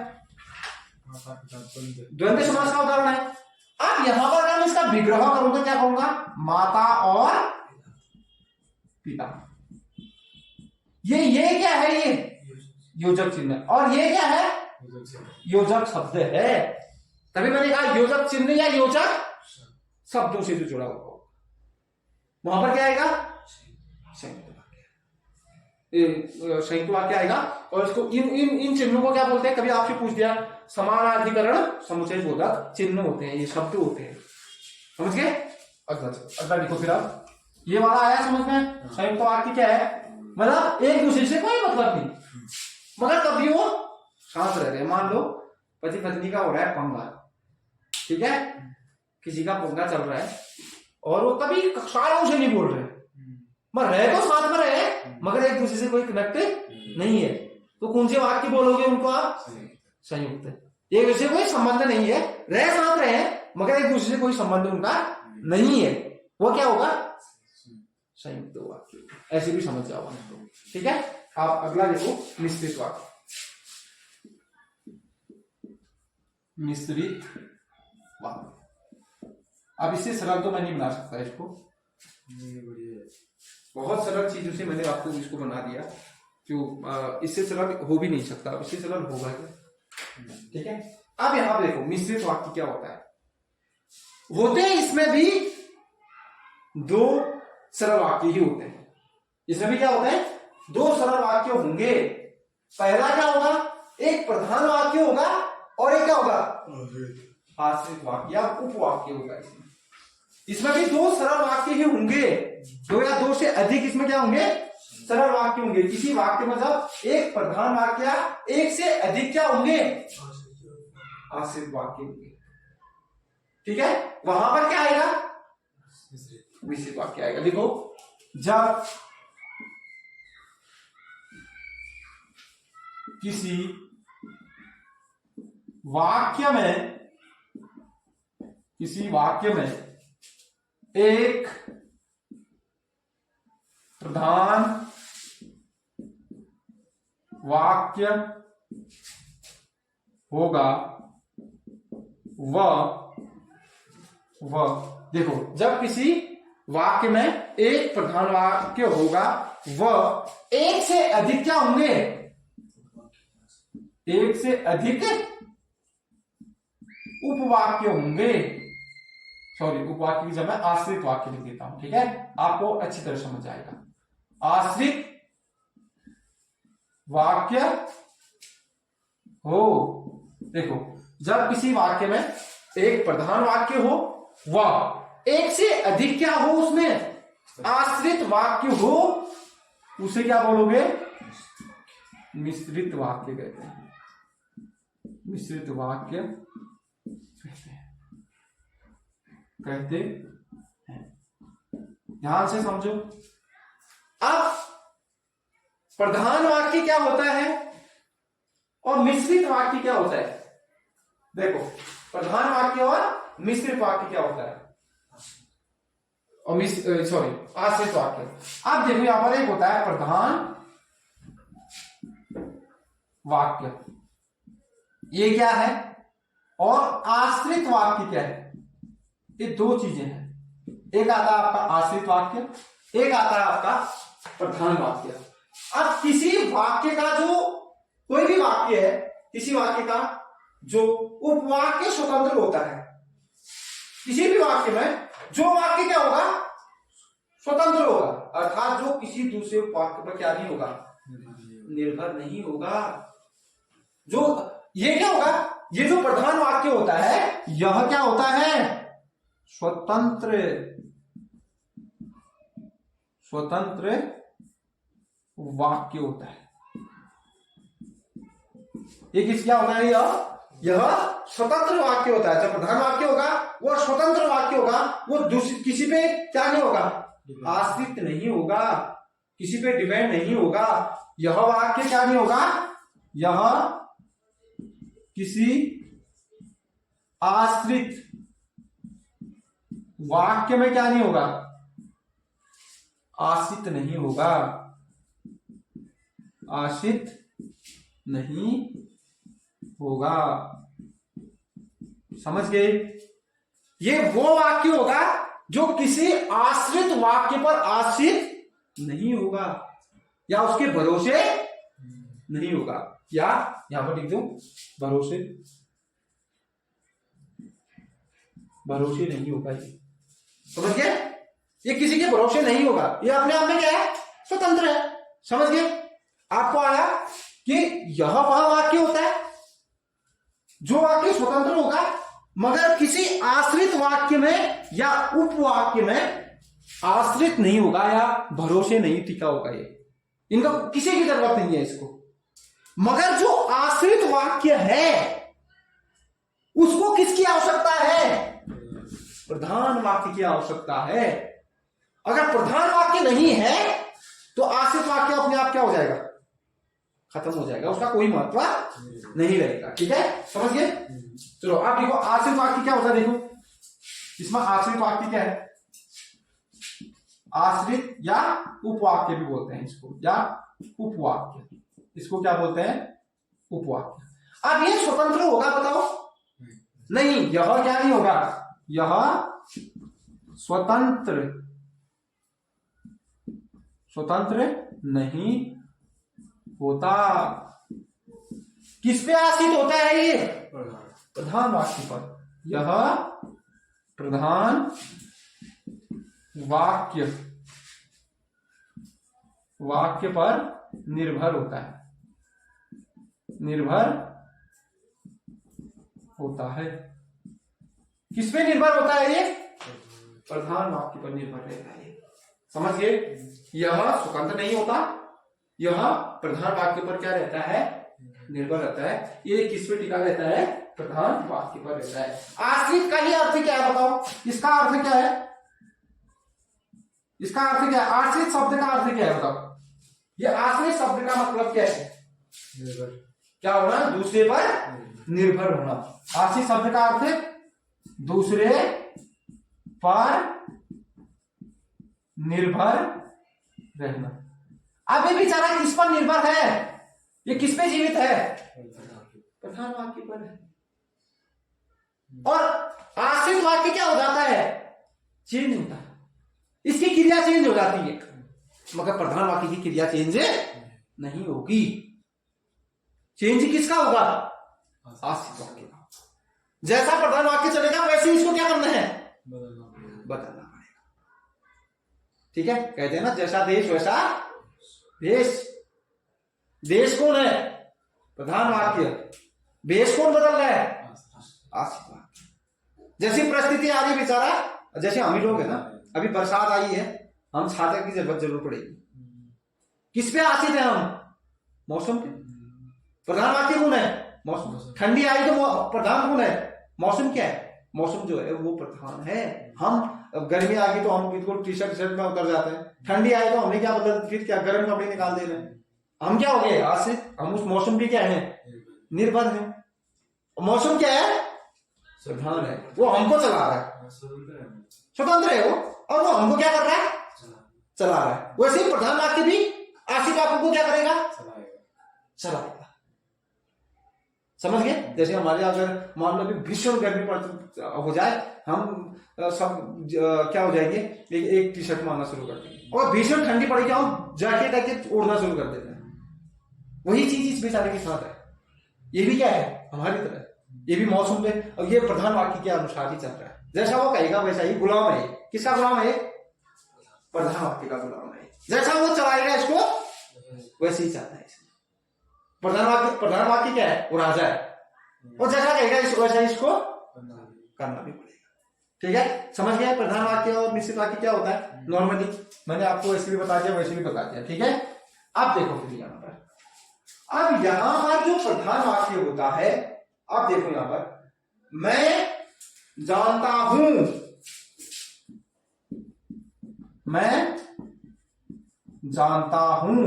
द्वंद्व समास का उदाहरण है। अब यहां पर अगर मैं इसका विग्रह करूंगा, क्या कहूंगा, माता और पिता। ये क्या है, ये योजक चिन्ह, और ये क्या है, योजक शब्द है। तभी मैंने कहा योजक चिन्ह या योजक शब्दों से जो जुड़ा हुआ, वहां पर क्या आएगा, संयुक्त वाक्य, संयुक्त वाक्य आएगा। और इसको इन चिन्हों को क्या बोलते हैं, कभी आपसे पूछ दिया, समानाधिकरण समुचय बोधक चिन्ह होते हैं, ये शब्द होते हैं, समझ गए। अगला देखो, फिर आप ये वाला आया समझ में, संयुक्त वाक्य क्या है, मतलब एक दूसरे से कोई मतलब नहीं, मगर तभी वो साथ रह रहे हैं। मान लो पति पत्नी का हो रहा है पंगा, ठीक है, किसी का पंगा चल रहा है, और वो कभी सालों से नहीं बोल रहे, मगर रहे तो साथ में रहे, मगर एक दूसरे से कोई कनेक्ट नहीं है, तो कौन से वाक्य बोलोगे उनको आप, संयुक्त। एक दूसरे कोई संबंध नहीं है, रहे साथ रहे, मगर एक दूसरे से कोई संबंध उनका नहीं है, वो क्या होगा, संयुक्त वाक्य। ऐसे भी समझ जाओ, ठीक है। आप अगला देखो, मिश्रित वाक्य। मिश्रित वाक्य। अब इससे सरल तो मैं नहीं बना सकता इसको, बहुत सरल चीजों से मैंने आपको इसको बना दिया, जो इससे सरल हो भी नहीं सकता, अब इससे सरल होगा क्या? ठीक है। अब यहां पर देखो मिश्रित वाक्य क्या होता है, होते हैं इसमें भी दो सरल वाक्य ही होते हैं। इसमें भी क्या होता है, दो सरल वाक्य होंगे। पहला क्या होगा, एक प्रधान वाक्य होगा और एक क्या होगा, आश्रित वाक्य या उपवाक्य होगा। इसमें भी दो सरल वाक्य ही होंगे, दो या दो से अधिक इसमें क्या होंगे, सरल वाक्य होंगे। किसी वाक्य में जब एक प्रधान वाक्य एक से अधिक क्या होंगे, आश्रित वाक्य होंगे। ठीक है, वहां पर क्या आएगा, मिश्रित वाक्य आएगा। देखो जब किसी वाक्य में एक प्रधान वाक्य होगा, वह देखो जब किसी वाक्य में एक प्रधान वाक्य होगा, वह एक से अधिक क्या होंगे, एक से अधिक उपवाक्य होंगे। सॉरी, उपवाक्य की जगह मैं आश्रित वाक्य लिख देता हूं। ठीक है, आपको अच्छी तरह समझ आएगा। आश्रित वाक्य हो, देखो जब किसी वाक्य में एक प्रधान वाक्य हो, वह एक से अधिक क्या हो, उसमें आश्रित वाक्य हो, उसे क्या बोलोगे, मिश्रित वाक्य कहते हैं। मिश्रित वाक्य कहते हैं। ध्यान से समझो। अब प्रधान वाक्य क्या होता है और मिश्रित वाक्य क्या होता है। देखो प्रधान वाक्य और मिश्रित वाक्य क्या होता है, और आश्रित वाक्य। अब देखो यहां पर एक होता है प्रधान वाक्य, ये क्या है, और आश्रित वाक्य क्या है, ये दो चीजें हैं। एक आता है आपका आश्रित वाक्य, एक आता है आपका प्रधान वाक्य। अब किसी वाक्य का जो कोई भी वाक्य है, किसी वाक्य का जो उपवाक्य स्वतंत्र होता है, किसी भी वाक्य में जो वाक्य क्या होगा, स्वतंत्र होगा, अर्थात जो किसी दूसरे वाक्य पर क्या नहीं होगा, निर्भर नहीं होगा। जो ये क्या होगा, ये जो प्रधान वाक्य होता है, यह क्या होता है, स्वतंत्र वाक्य होता है। ये किस क्या होता है, यह स्वतंत्र वाक्य होता है। जब प्रधान वाक्य होगा वह स्वतंत्र वाक्य होगा, वो किसी पे क्या नहीं होगा, आश्रित नहीं होगा, किसी पे डिपेंड नहीं होगा। यह वाक्य क्या नहीं होगा, यह किसी आश्रित वाक्य में क्या नहीं होगा, आश्रित नहीं होगा, आश्रित नहीं होगा। समझ गए। ये वो वाक्य होगा जो किसी आश्रित वाक्य पर आश्रित नहीं होगा या उसके भरोसे नहीं होगा, या यहां पर लिख दो भरोसे नहीं होगा। ये समझ गए, ये किसी के भरोसे नहीं होगा, ये अपने आप में क्या है, स्वतंत्र है। समझ गए। आपको आया कि यह वह वाक्य होता है जो वाक्य स्वतंत्र होगा, मगर किसी आश्रित वाक्य में या उपवाक्य में आश्रित नहीं होगा या भरोसे नहीं टिका होगा। ये इनका किसी की जरूरत नहीं है इसको। मगर जो आश्रित वाक्य है उसको किसकी आवश्यकता है, प्रधान वाक्य की आवश्यकता है। अगर प्रधान वाक्य नहीं है तो आश्रित वाक्य अपने आप क्या हो जाएगा, खत्म हो जाएगा, उसका कोई महत्व नहीं रहेगा। ठीक है, समझ गए। चलो आप देखो आश्रित वाक्य क्या होता है। देखो इसमें आश्रित वाक्य क्या है, आश्रित या उपवाक्य भी बोलते हैं इसको, या उपवाक्य, इसको क्या बोलते हैं, उपवाक्य। अब ये स्वतंत्र होगा, बताओ नहीं, यह क्या नहीं होगा, यह स्वतंत्र नहीं होता। किस पे आश्रित होता है ये, प्रधान वाक्य पर। यह प्रधान वाक्य पर निर्भर होता है, किस पे निर्भर होता है ये, प्रधान वाक्य पर निर्भर रहता है। समझ गए, यह स्वतंत्र नहीं होता, यह प्रधान वाक्य पर क्या रहता है, निर्भर रहता है। ये किस पे टिका रहता है, प्रधान वाक्य पर रहता है। आश्रित का ही अर्थ क्या है बताओ, इसका अर्थ क्या है, इसका अर्थ क्या है, आश्रित शब्द का अर्थ क्या है बताओ। ये आश्रित शब्द का मतलब क्या है, क्या होना, दूसरे पर निर्भर होना। आश्रित शब्द का अर्थ दूसरे पर निर्भर रहना। अब ये बेचारा किस पर निर्भर है, ये किस पे जीवित है, प्रधान वाक्य पर है। और आश्रित वाक्य क्या हो जाता है, चेंज होता है, इसकी क्रिया चेंज हो जाती है, मगर प्रधान वाक्य की क्रिया चेंज नहीं होगी। चेंज किसका होगा, आश्रित वाक्य का। जैसा प्रधान वाक्य चलेगा वैसे इसको क्या करना है, बदलना पड़ेगा। ठीक है, कहते हैं ना जैसा देश वैसा भेष। देश कौन है, प्रधान वाक्य, भेष कौन बदल रहा है, आश्रित वाक्य। जैसी परिस्थिति आ रही बेचारा, जैसे हम ही लोग है ना, अभी बरसात आई है, हम छाता की जरूरत जरूर पड़ेगी। किस पे आश्रित है हम, मौसम पे। प्रधान वाक्य कौन है, मौसम। ठंडी आई तो प्रधान कौन है, मौसम। क्या है, मौसम जो है वो प्रधान है। हम गर्मी आ गई तो हम बिल्कुल टी शर्ट में उतर जाते हैं, ठंडी आई तो हमने क्या बदल, फिर क्या गर्म कपड़े निकाल दे रहे हैं। हम क्या हो गए आश्रित, हम उस मौसम पे क्या है, निर्भर है। मौसम क्या है, प्रधान है, वो हमको चला रहा है, स्वतंत्र है वो, और वो हमको क्या कर रहा है, चला रहा है। वैसे ही प्रधान वाक्य भी आश्रित वाक्य को क्या करेगा, चलाएगा। समझ गए। जैसे हमारे अगर मान लो भीषण गर्मी हो जाए, हम सब क्या हो जाएंगे, एक टी शर्ट मारना शुरू कर देंगे, और भीषण ठंडी पड़ेगी हम जैकेट ओढ़ना शुरू कर देते हैं। वही चीज इस बेचारे के साथ है। ये भी क्या है, हमारी तरह, ये भी मौसम पे, और ये प्रधान वाक्य के अनुसार ही चल रहा है। जैसा वो कहेगा वैसा ही गुलाम है। किसका गुलाम है, प्रधान वाक्य का गुलाम है। जैसा वो चलाएगा इसको वैसे ही चलता है। प्रधान वाक्य क्या है, वो राजा है, और जैसा कहेगा वैसा इसको करना भी पड़ेगा। ठीक है, समझ गया। प्रधान वाक्य और मिश्रित वाक्य क्या होता है, नॉर्मली मैंने आपको वैसे भी बता दिया, वैसे भी बता दिया। ठीक है, अब देखो फिर यहाँ पर, अब यहां पर जो प्रधान वाक्य होता है, अब देखो यहां पर, मैं जानता हूं, मैं जानता हूं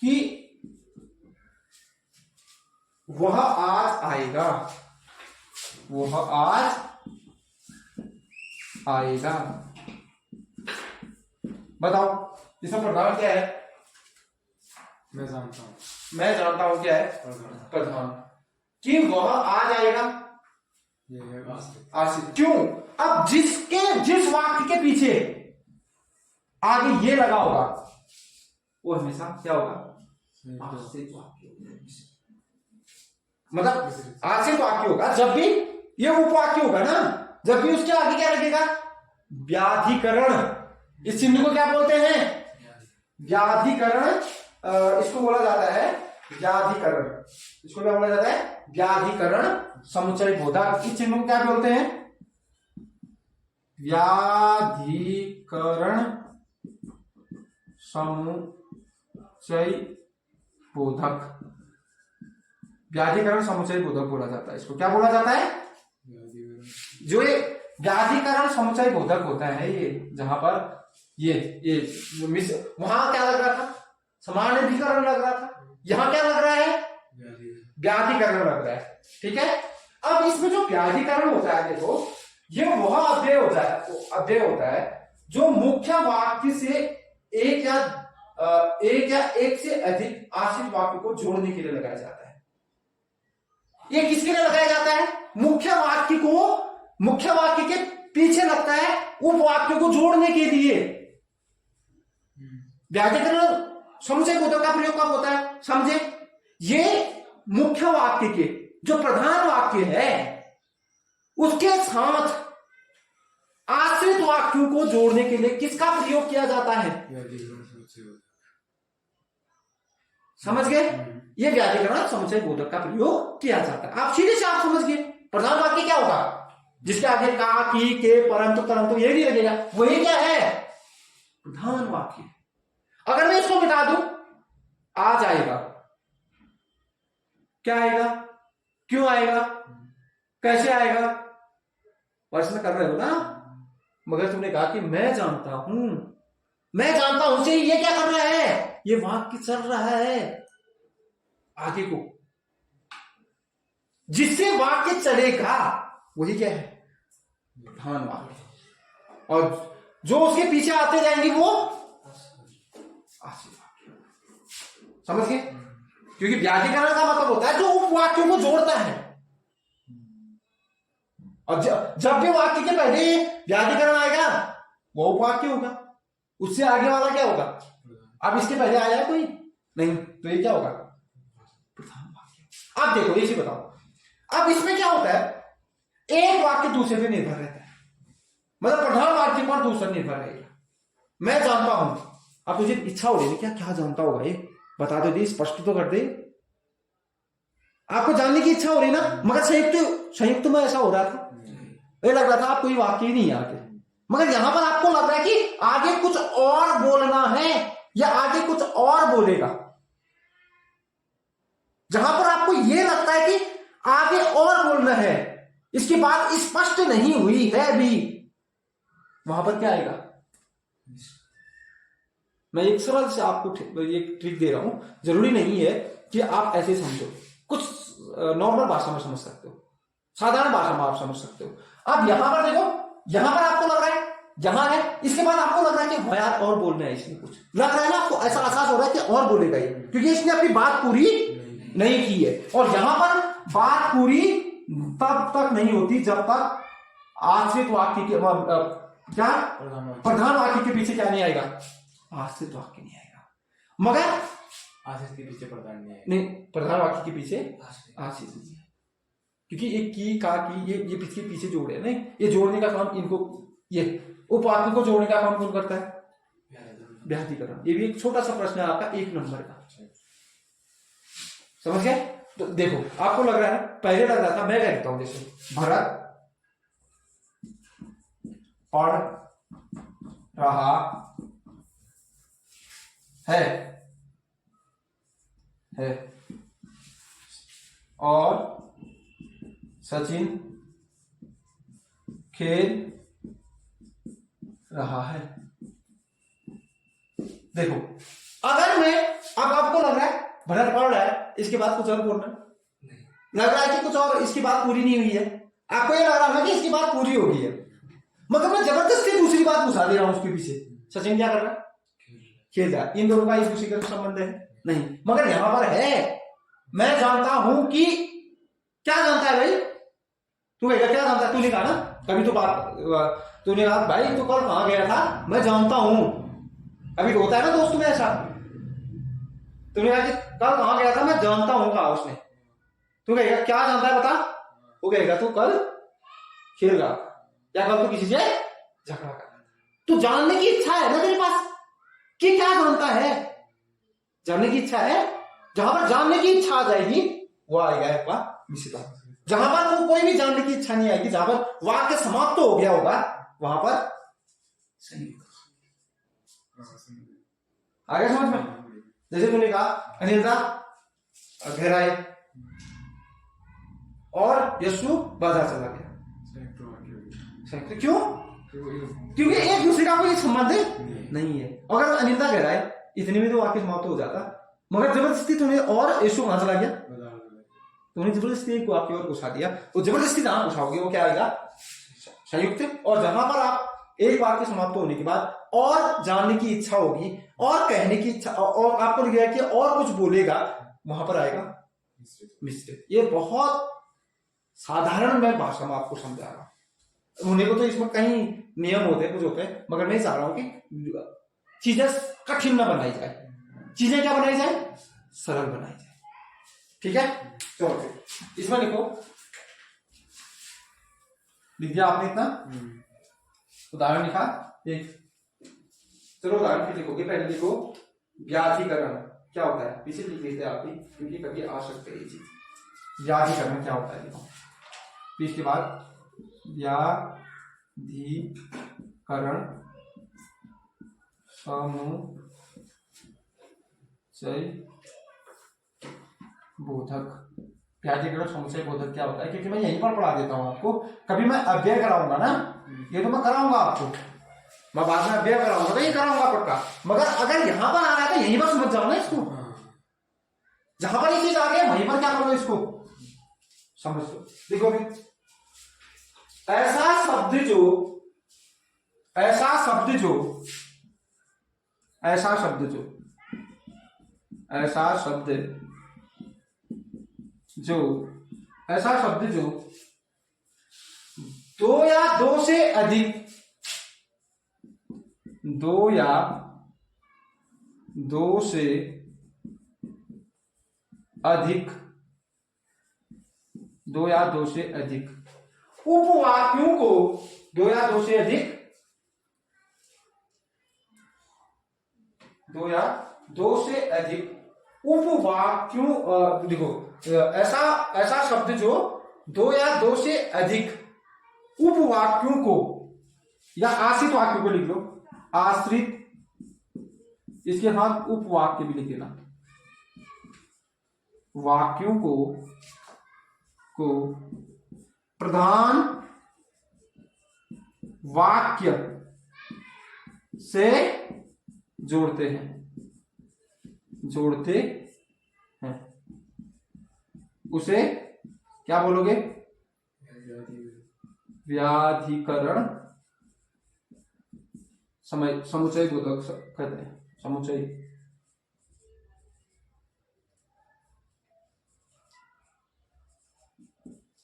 कि वह आज आएगा, वह आज आएगा। बताओ इसमें प्रधान क्या है, मैं जानता हूं, मैं जानता हूं क्या है, प्रधान। कि वह आज आएगा, आश्रित। क्यों, अब जिस वाक्य के पीछे आगे ये लगा होगा वो हमेशा क्या होगा, आश्रित वाक्य। मतलब आश्रित वाक्य होगा जब भी ये उपवाक्य होगा ना, जब भी उसके आगे क्या लगेगा, व्याधिकरण। इस चिन्ह को क्या बोलते हैं, व्याधिकरण। इसको बोला जाता है व्याधिकरण। इसको क्या बोला जाता है, व्याधिकरण समुच्चय बोधक। इस चिन्ह को क्या बोलते हैं, व्याधिकरण समुच्चय बोधक। व्याधिकरण समुच्चय बोधक बोला जाता है। इसको क्या बोला जाता है, जो ये व्याधिकरण समुच्चय बोधक होता है, ये जहां पर ये वहां क्या लग रहा था, समानाधिकरण लग रहा था, यहां क्या लग रहा है, व्याधिकरण लग रहा है। ठीक है, अब इसमें जो व्याधिकरण होता है, देखो ये वह अध्यय होता है जो मुख्य वाक्य से एक या एक से अधिक आश्रित वाक्य को जोड़ने के लिए लगाया जाता है। ये किसके लिए लगाया जाता है? मुख्य वाक्य के पीछे लगता है उपवाक्यों को जोड़ने के लिए। व्याधिकरण समुच्चय बोधक का प्रयोग कब होता है? समझे, ये मुख्य वाक्य के जो प्रधान वाक्य है उसके साथ आश्रित वाक्यों को जोड़ने के लिए किसका प्रयोग किया जाता है? समझ गए? ये व्याधिकरण समुच्चय बोधक का प्रयोग किया जाता है। आप सीधे से आप समझ गए। प्रधान वाक्य क्या होगा? जिसके आगे का, की, के, परंतु, तरंतु ये भी लगेगा, वही क्या है? प्रधान वाक्य। अगर मैं इसको मिटा दूं, आ जाएगा। क्या आएगा? क्यों आएगा? कैसे आएगा? प्रश्न कर रहे हो ना? मगर तुमने कहा कि मैं जानता हूं से ये क्या कर रहा है? ये वाक्य चल रहा है आगे को, जिससे वाक्य चलेगा वही क्या है? प्रधान वाक्य। और जो उसके पीछे आते जाएंगे वो आश्रित वाक्य। समझ गए? क्योंकि व्याधिकरण का मतलब होता है जो उपवाक्यों को जोड़ता है। और जब भी वाक्य के पहले व्याधिकरण आएगा वो उपवाक्य होगा, उससे आगे वाला क्या होगा? अब इसके पहले आया है कोई नहीं, तो ये क्या होगा? प्रधान वाक्य। अब देखो इसे बताओ, अब इसमें क्या होता है? एक वाक्य दूसरे पे निर्भर रहता है, मतलब प्रधान वाक्य पर दूसरा निर्भर रहेगा। मैं जानता हूं, अब तुझे इच्छा हो रही है क्या जानता होगा, ये बता दो दी, स्पष्ट तो कर दे। आपको जानने की इच्छा हो रही ना, मगर संयुक्त में ऐसा हो रहा था, ये लग रहा था आपको ये वाक्य ही नहीं है आगे, मगर यहां पर आपको लग रहा है कि आगे कुछ और बोलना है या आगे कुछ और बोलेगा। जहां पर आपको यह लगता है कि आगे और बोलना है, इसकी बात स्पष्ट नहीं हुई है भी, वहां पर क्या आएगा? मैं एक सरल से आपको एक ट्रिक दे रहा हूं, जरूरी नहीं है कि आप ऐसे समझो, कुछ नॉर्मल भाषा में समझ सकते हो, साधारण भाषा में आप समझ सकते हो। अब यहां पर देखो, यहां पर आपको लग रहा है जहां है, इसके बाद आपको लग रहा है कि यार और बोलना है, इसमें कुछ लग रहा है ना आपको, ऐसा एहसास हो रहा है कि और बोलेगा ये, क्योंकि इसने अपनी बात पूरी नहीं की है। और यहां पर बात पूरी तब तक नहीं होती जब तक आश्रित वाक्य के क्या प्रधान वाक्य के पीछे क्या नहीं आएगा? आश्रित वाक्य नहीं आएगा। मगर आश्रित के पीछे प्रधान नहीं आएगा, नहीं, प्रधान वाक्य के पीछे आश्रित नहीं है, क्योंकि एक की, का, की, ये पीछे जोड़े नहीं, ये जोड़ने का काम इनको, ये उपवाक्य को जोड़ने का काम कौन करता है? व्याधिकरण। ये भी एक छोटा सा प्रश्न है आपका 1 नंबर का, समझ गए? तो देखो आपको लग रहा है ना, पहले लग रहा था, मैं कहता हूं जैसे भरत पढ़ रहा है और सचिन खेल रहा है। देखो अगर मैं, अब आपको लग रहा है भरत पढ़ रहा है, इसके बाद कुछ और बोलना नहीं, लग रहा है कि कुछ और, इसकी बात पूरी नहीं हुई है, आपको ये लग रहा है कि इसकी बात पूरी हो गई है, मगर मैं जबरदस्ती दूसरी बात घुसा दे रहा हूं उसके पीछे। सचिन क्या कर रहा है? खेल रहा है। इन दोनों का एक दूसरे का संबंध है नहीं, मगर यहां पर है मैं जानता हूं कि, क्या जानता है भाई? तू क्या जानता है? तूने कहा ना कभी तो बात, तूने कहा भाई तू कल कहां गया था? मैं जानता हूं। अभी तो होता है ना दोस्त में ऐसा, तूने कहा कि कल कहां गया था? मैं जानता हूं, कहा उसने। तू कहेगा क्या जानता है बता? वो कहेगा तू कल खेल रहा या कल तो किसी से झगड़ा कर। तू जानने की इच्छा है ना तेरे पास कि क्या जानता है, जानने की इच्छा है। जहां पर जानने की इच्छा आ जाएगी वो आएगा आपका मिश्रित वाक्य। जहां पर कोई भी जानने की इच्छा नहीं आएगी, जहां पर वाक्य समाप्त हो गया होगा वहां पर संयुक्त। आगे समझ में? जैसे तूने कहा अनिल दा घर आए और यशु बाजार चला गया, संयुक्त। क्यों? क्योंकि एक दूसरे का कोई संबंध नहीं है। अगर अनिंदा कह रहा है इतने में तो वाक्य समाप्त हो जाता, मगर जबरदस्ती तूने, और यीशु कहां चला गया? तूने जबरदस्ती एक वाक्य और घुसा दिया, तो जबरदस्ती जहां घुसाओगे वो क्या आएगा? संयुक्त। और जहां पर आप एक वाक्य समाप्त होने के बाद और जानने की इच्छा होगी और कहने की इच्छा, और आपको लग गया कि और कुछ बोलेगा, वहां पर आएगा मिश्रित। ये बहुत साधारण मैं भाषा में आपको समझा रहा हूं। होने को तो इसमें कहीं नियम होते हैं, कुछ होते हैं, मगर मैं चाह रहा हूं कि चीजें कठिन न बनाई जाए, चीजें क्या बनाई जाए, सरल बनाई जाए। ठीक है, चलो फिर इसमें लिखो, लिख दिया आपने इतना, उदाहरण लिखा एक। चलो उदाहरण फिर लिखोगे, पहले लिखो व्याधिकरण क्या होता है, पीछे लिख लेते हैं आप भी, क्योंकि कभी आ सकते हैं ये चीज। व्याधिकरण क्या होता है लिखो, फिर इसके बाद व्याधिकरण समुच्चय बोधक। व्याधिकरण समुच्चय बोधक क्या होता है, क्योंकि मैं यहीं पर पढ़ा देता हूं आपको, कभी मैं अव्यय कराऊंगा ना, ये तो मैं कराऊंगा आपको, मैं बाद में अव्यय कराऊंगा तो ये कराऊंगा पक्का, मगर अगर यहां पर आ रहा है तो यहीं पर समझ जाओ ना इसको, जहां पर ये चीज आ गया वहीं पर क्या करो, इसको समझ लो। देखो भी, ऐसा शब्द जो ऐसा शब्द जो ऐसा शब्द जो ऐसा शब्द जो ऐसा शब्द जो दो या दो से अधिक दो या दो से अधिक दो या दो से अधिक उपवाक्यों को दो या दो से अधिक दो या दो से अधिक उपवाक्यों देखो ऐसा ऐसा शब्द जो दो या दो से अधिक उपवाक्यों को या आश्रित वाक्यों को लिख लो, आश्रित, इसके साथ उपवाक्य भी लिख देना, वाक्यों को प्रधान वाक्य से जोड़ते हैं उसे क्या बोलोगे, व्याधिकरण समुच्चय बोधक कहते हैं, समुच्चय।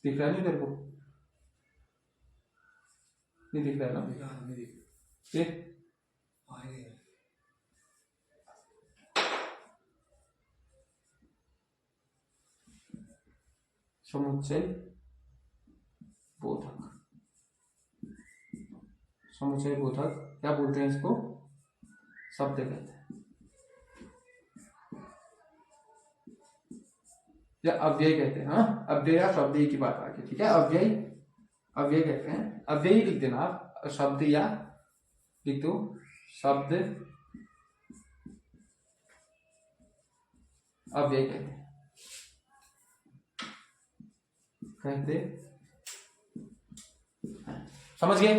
दिख रहा नहीं तेरे को, नहीं दिख रहा ना, ठीक, समुच्चय बोधक, समुच्चय बोधक क्या बोलते हैं इसको, शब्द कहते हैं या अव्यय कहते हैं। हाँ, अव्यय या शब्द की बात आ गई, ठीक है, अव्यय कहते हैं, अव्यय लिख देना आप, शब्द या लिख दो शब्द अव्यय कहते समझ गए।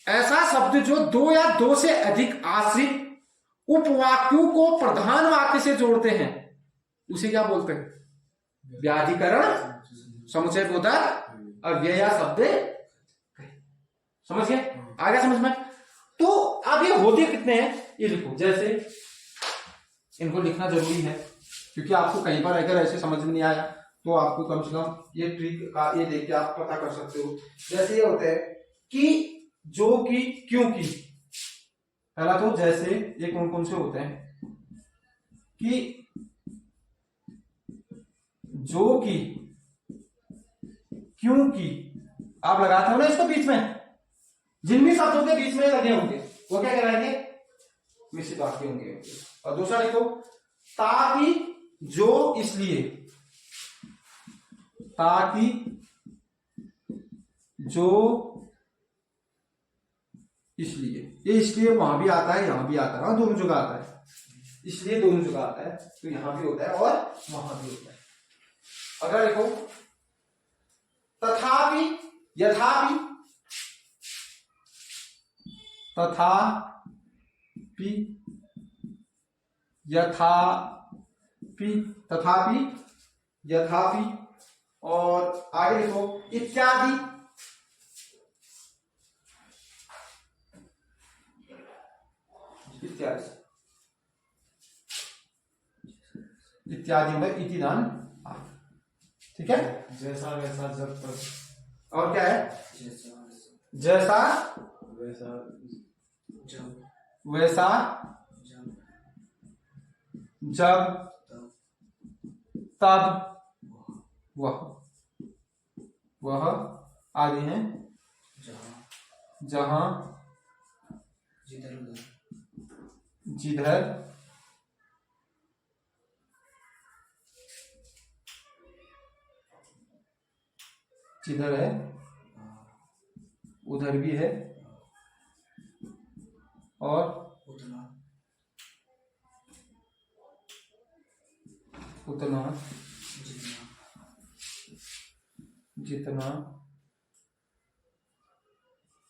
ऐसा शब्द जो दो या दो से अधिक आश्रित उपवाक्यों को प्रधान वाक्य से जोड़ते हैं उसे क्या बोलते हैं, व्याधिकरण समुच्चय बोधक अव्यय या शब्द। समझ गए, आ गया समझ में। तो अब ये होते कितने हैं ये लिखो, जैसे इनको लिखना जरूरी है क्योंकि आपको कहीं पर अगर ऐसे समझ में नहीं आया तो आपको कम से कम ये ट्रिक का ये देख के आप पता कर सकते हो। जैसे ये होता है कि, जो की, क्यों की। पहला तो जैसे ये कौन कौन से होते हैं कि, जो की, क्यों की, आप लगाते हो ना इसको बीच में, जिन भी शब्दों के बीच में लगे होंगे वो क्या कहलाएंगे, मिश्रित वाक्य होंगे। और दूसरा देखो, ताकि, जो, इसलिए, ताकि, जो, इसलिए। ये इसलिए वहां भी आता है, यहां भी आता है, दोनों जगह आता है, इसलिए दोनों जगह आता है, तो यहां भी होता है और वहां भी होता है। अगर देखो, तथापि, यथापि, तथापि, यथापि, तथापि, यथापि, और आगे देखो, इत्यादि, इत्यादि, इत्यादि में इति दान, ठीक है। जैसा वैसा जब तक, और क्या है, जैसा जैसा वैसा वैसा जब तब वह आदि हैं जहां जिधर जिधर है उधर भी है और उतना जितना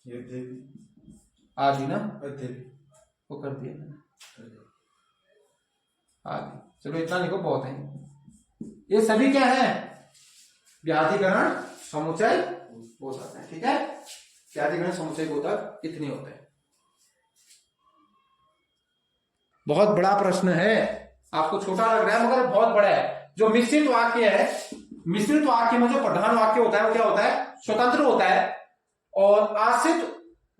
ये देवी आदि ना, देवी वो कर दिया मैंने आदि। चलो इतना लिखो, बहुत है। ये सभी क्या है, व्याधिकरण समुच्चय बोधक है। ठीक है, व्याधिकरण समुच्चय बोधक इतने होते हैं। बहुत बड़ा प्रश्न है, आपको छोटा लग रहा है मगर बहुत बड़ा है। जो मिश्रित वाक्य है, मिश्रित वाक्य में जो प्रधान वाक्य होता है वो क्या होता है, स्वतंत्र होता है, और आश्रित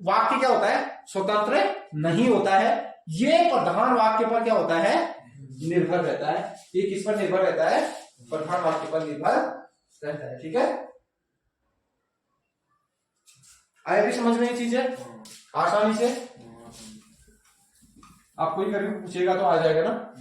वाक्य क्या होता है, स्वतंत्र नहीं होता है। ये प्रधान वाक्य पर क्या होता है, निर्भर रहता है। ये किस पर निर्भर रहता है, प्रधान वाक्य पर निर्भर रहता है। ठीक है, आया भी समझ में ये चीज है आसानी से। आप कोई करके पूछेगा तो आ जाएगा ना।